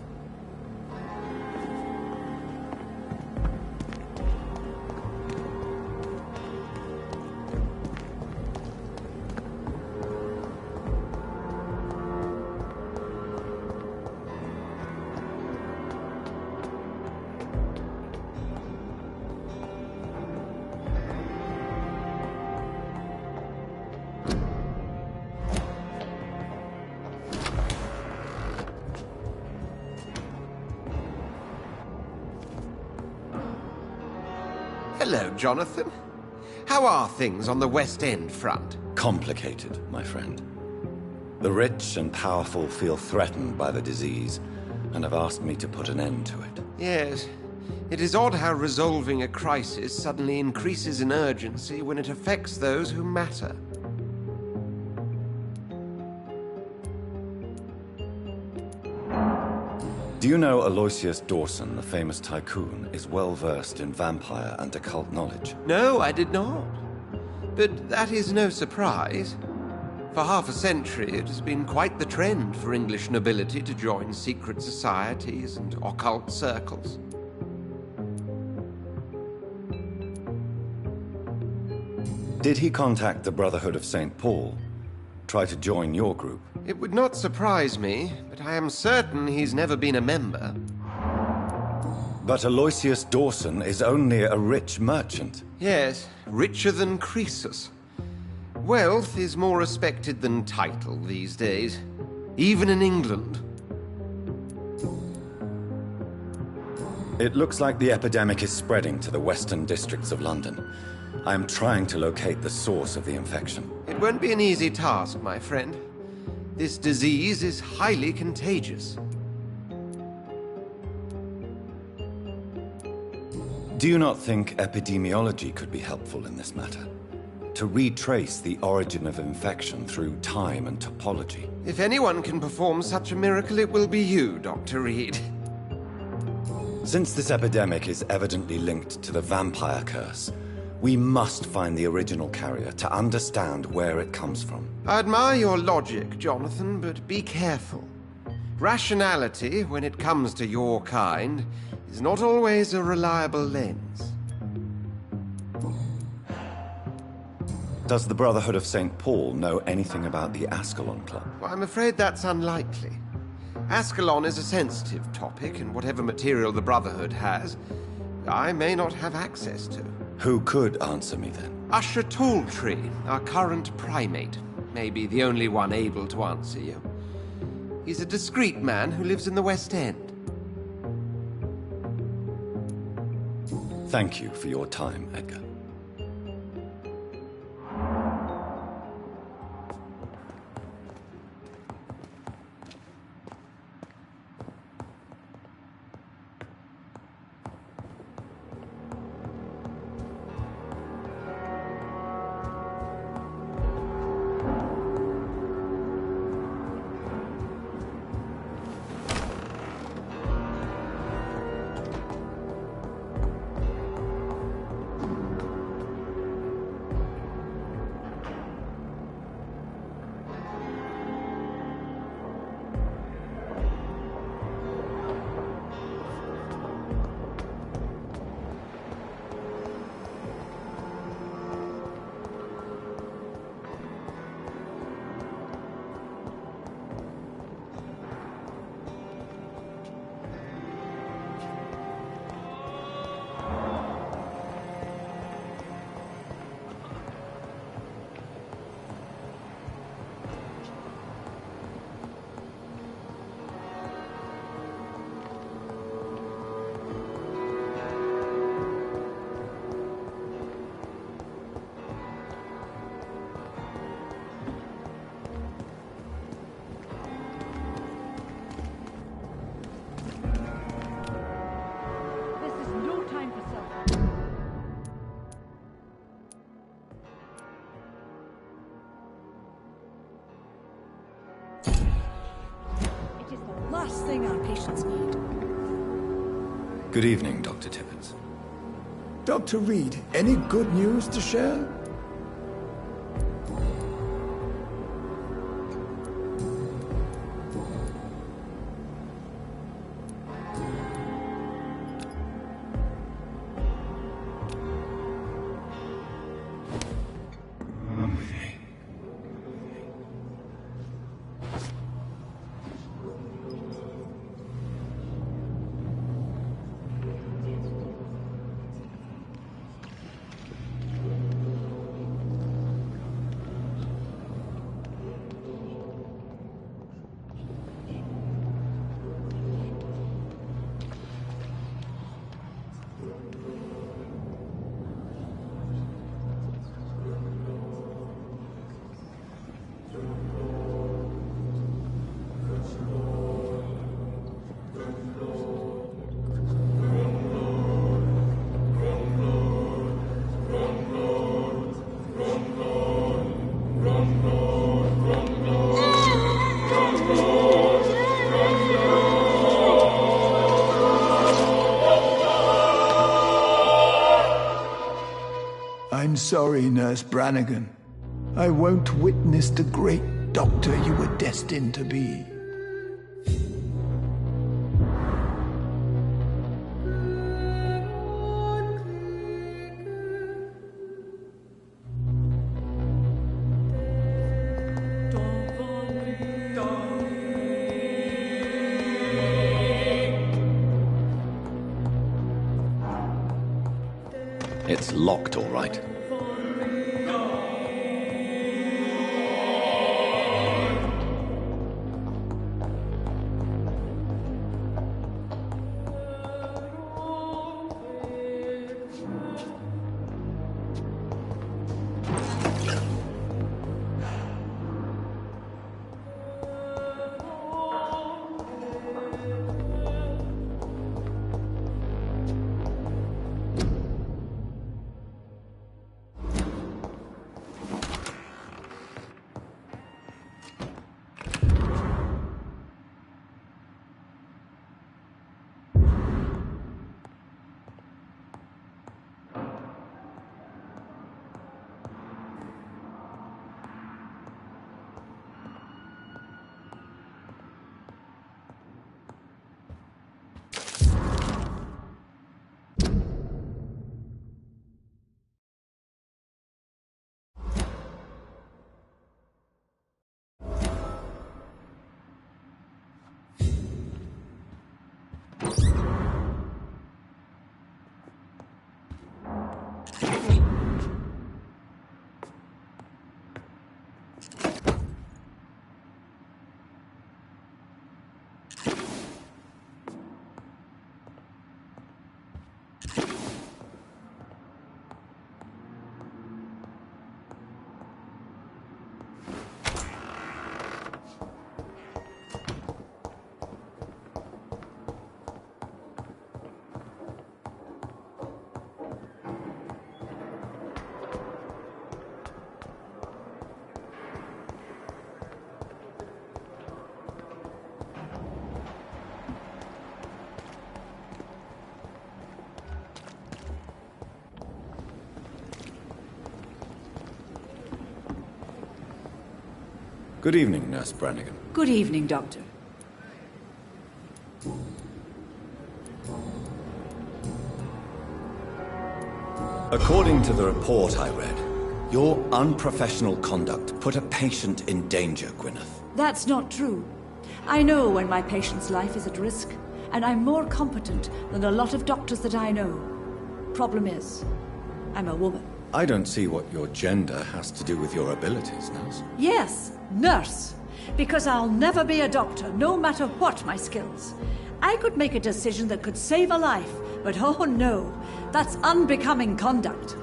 Hello, Jonathan. How are things on the West End front? Complicated, my friend. The rich and powerful feel threatened by the disease and have asked me to put an end to it. Yes. It is odd how resolving a crisis suddenly increases in urgency when it affects those who matter. Do you know Aloysius Dawson, the famous tycoon, is well versed in vampire and occult knowledge? No, I did not. But that is no surprise. For half a century, it has been quite the trend for English nobility to join secret societies and occult circles. Did he contact the Brotherhood of St. Paul? Try to join your group? It would not surprise me, but I am certain he's never been a member. But Aloysius Dawson is only a rich merchant. Yes, richer than Croesus. Wealth is more respected than title these days, even in England. It looks like the epidemic is spreading to the western districts of London. I am trying to locate the source of the infection. It won't be an easy task, my friend. This disease is highly contagious. Do you not think epidemiology could be helpful in this matter? To retrace the origin of infection through time and topology? If anyone can perform such a miracle, it will be you, Dr. Reed. Since this epidemic is evidently linked to the vampire curse, we must find the original carrier to understand where it comes from. I admire your logic, Jonathan, but be careful. Rationality, when it comes to your kind, is not always a reliable lens. Does the Brotherhood of St. Paul know anything about the Ascalon Club? Well, I'm afraid that's unlikely. Ascalon is a sensitive topic, and whatever material the Brotherhood has I may not have access to. Who could answer me then? Usher Talltree, our current primate. Maybe the only one able to answer you. He's a discreet man who lives in the West End. Thank you for your time, Edgar. Last thing our patients need. Good evening, Dr. Tippett. Dr. Reed, any good news to share? I'm sorry, Nurse Brannigan. I won't witness the great doctor you were destined to be. It's locked, all right. Good evening, Nurse Brannigan. Good evening, Doctor. According to the report I read, your unprofessional conduct put a patient in danger, Gwyneth. That's not true. I know when my patient's life is at risk, and I'm more competent than a lot of doctors that I know. Problem is, I'm a woman. I don't see what your gender has to do with your abilities, nurse. Yes, nurse. Because I'll never be a doctor, no matter what my skills. I could make a decision that could save a life, but oh no, that's unbecoming conduct.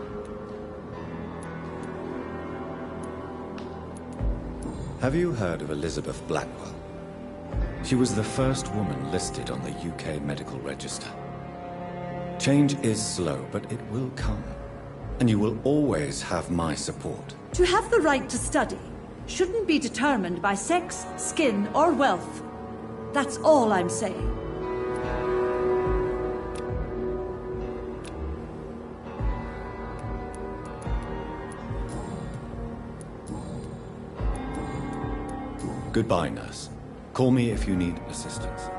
Have you heard of Elizabeth Blackwell? She was the first woman listed on the UK Medical Register. Change is slow, but it will come. And you will always have my support. To have the right to study shouldn't be determined by sex, skin, or wealth. That's all I'm saying. Goodbye, nurse. Call me if you need assistance.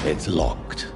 It's locked.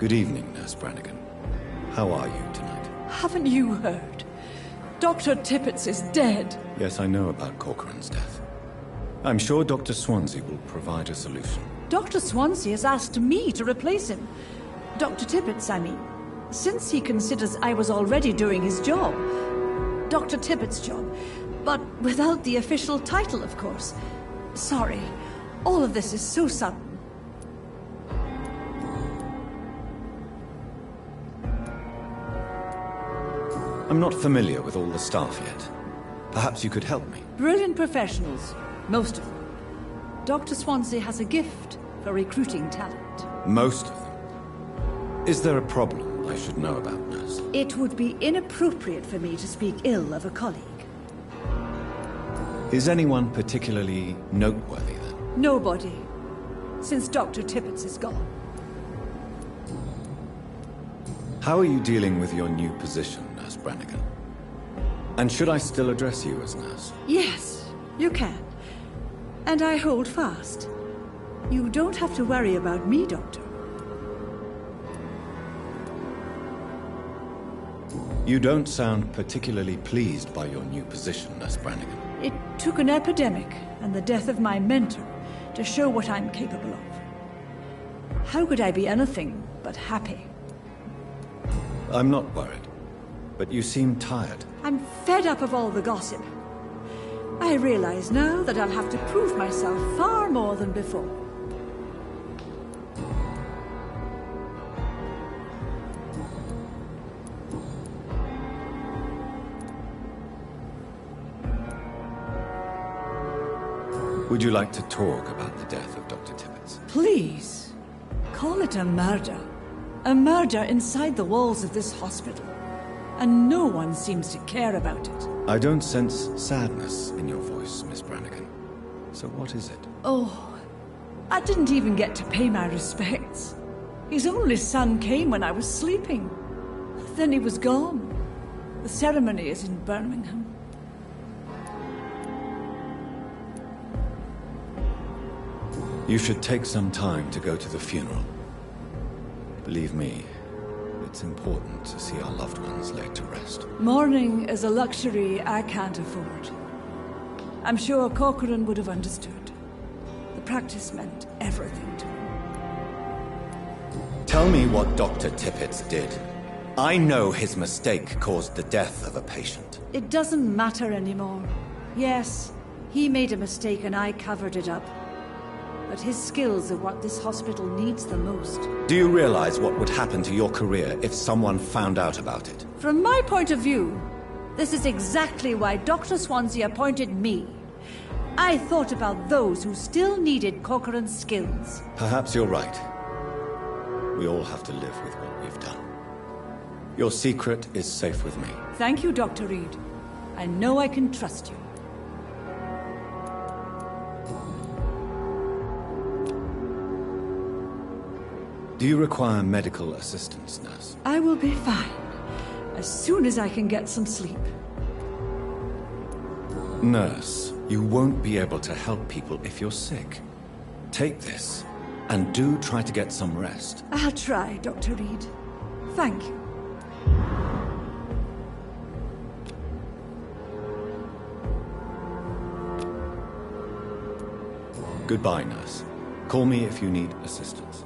Good evening, Nurse Brannigan. How are you tonight? Haven't you heard? Dr. Tippett is dead. Yes, I know about Corcoran's death. I'm sure Dr. Swansea will provide a solution. Dr. Swansea has asked me to replace him. Dr. Tippett, I mean. Since he considers I was already doing his job. Dr. Tippett's job. But without the official title, of course. Sorry. All of this is so sudden. I'm not familiar with all the staff yet. Perhaps you could help me. Brilliant professionals. Most of them. Dr. Swansea has a gift for recruiting talent. Most of them. Is there a problem I should know about, Nurse? It would be inappropriate for me to speak ill of a colleague. Is anyone particularly noteworthy, then? Nobody. Since Dr. Tippett is gone. How are you dealing with your new position, Nurse Brannigan? And should I still address you as Nurse? Yes, you can. And I hold fast. You don't have to worry about me, Doctor. You don't sound particularly pleased by your new position, Nurse Brannigan. It took an epidemic and the death of my mentor to show what I'm capable of. How could I be anything but happy? I'm not worried, but you seem tired. I'm fed up of all the gossip. I realize now that I'll have to prove myself far more than before. Would you like to talk about the death of Dr. Tippett? Please, call it a murder. A murder inside the walls of this hospital. And no one seems to care about it. I don't sense sadness in your voice, Miss Brannigan. So what is it? Oh, I didn't even get to pay my respects. His only son came when I was sleeping. Then he was gone. The ceremony is in Birmingham. You should take some time to go to the funeral. Believe me, it's important to see our loved ones laid to rest. Mourning is a luxury I can't afford. I'm sure Corcoran would have understood. The practice meant everything to him. Tell me what Dr. Tippett did. I know his mistake caused the death of a patient. It doesn't matter anymore. Yes, he made a mistake and I covered it up. But his skills are what this hospital needs the most. Do you realize what would happen to your career if someone found out about it? From my point of view, this is exactly why Dr. Swansea appointed me. I thought about those who still needed Corcoran's skills. Perhaps you're right. We all have to live with what we've done. Your secret is safe with me. Thank you, Dr. Reed. I know I can trust you. Do you require medical assistance, nurse? I will be fine, as soon as I can get some sleep. Nurse, you won't be able to help people if you're sick. Take this, and do try to get some rest. I'll try, Dr. Reed. Thank you. Goodbye, nurse. Call me if you need assistance.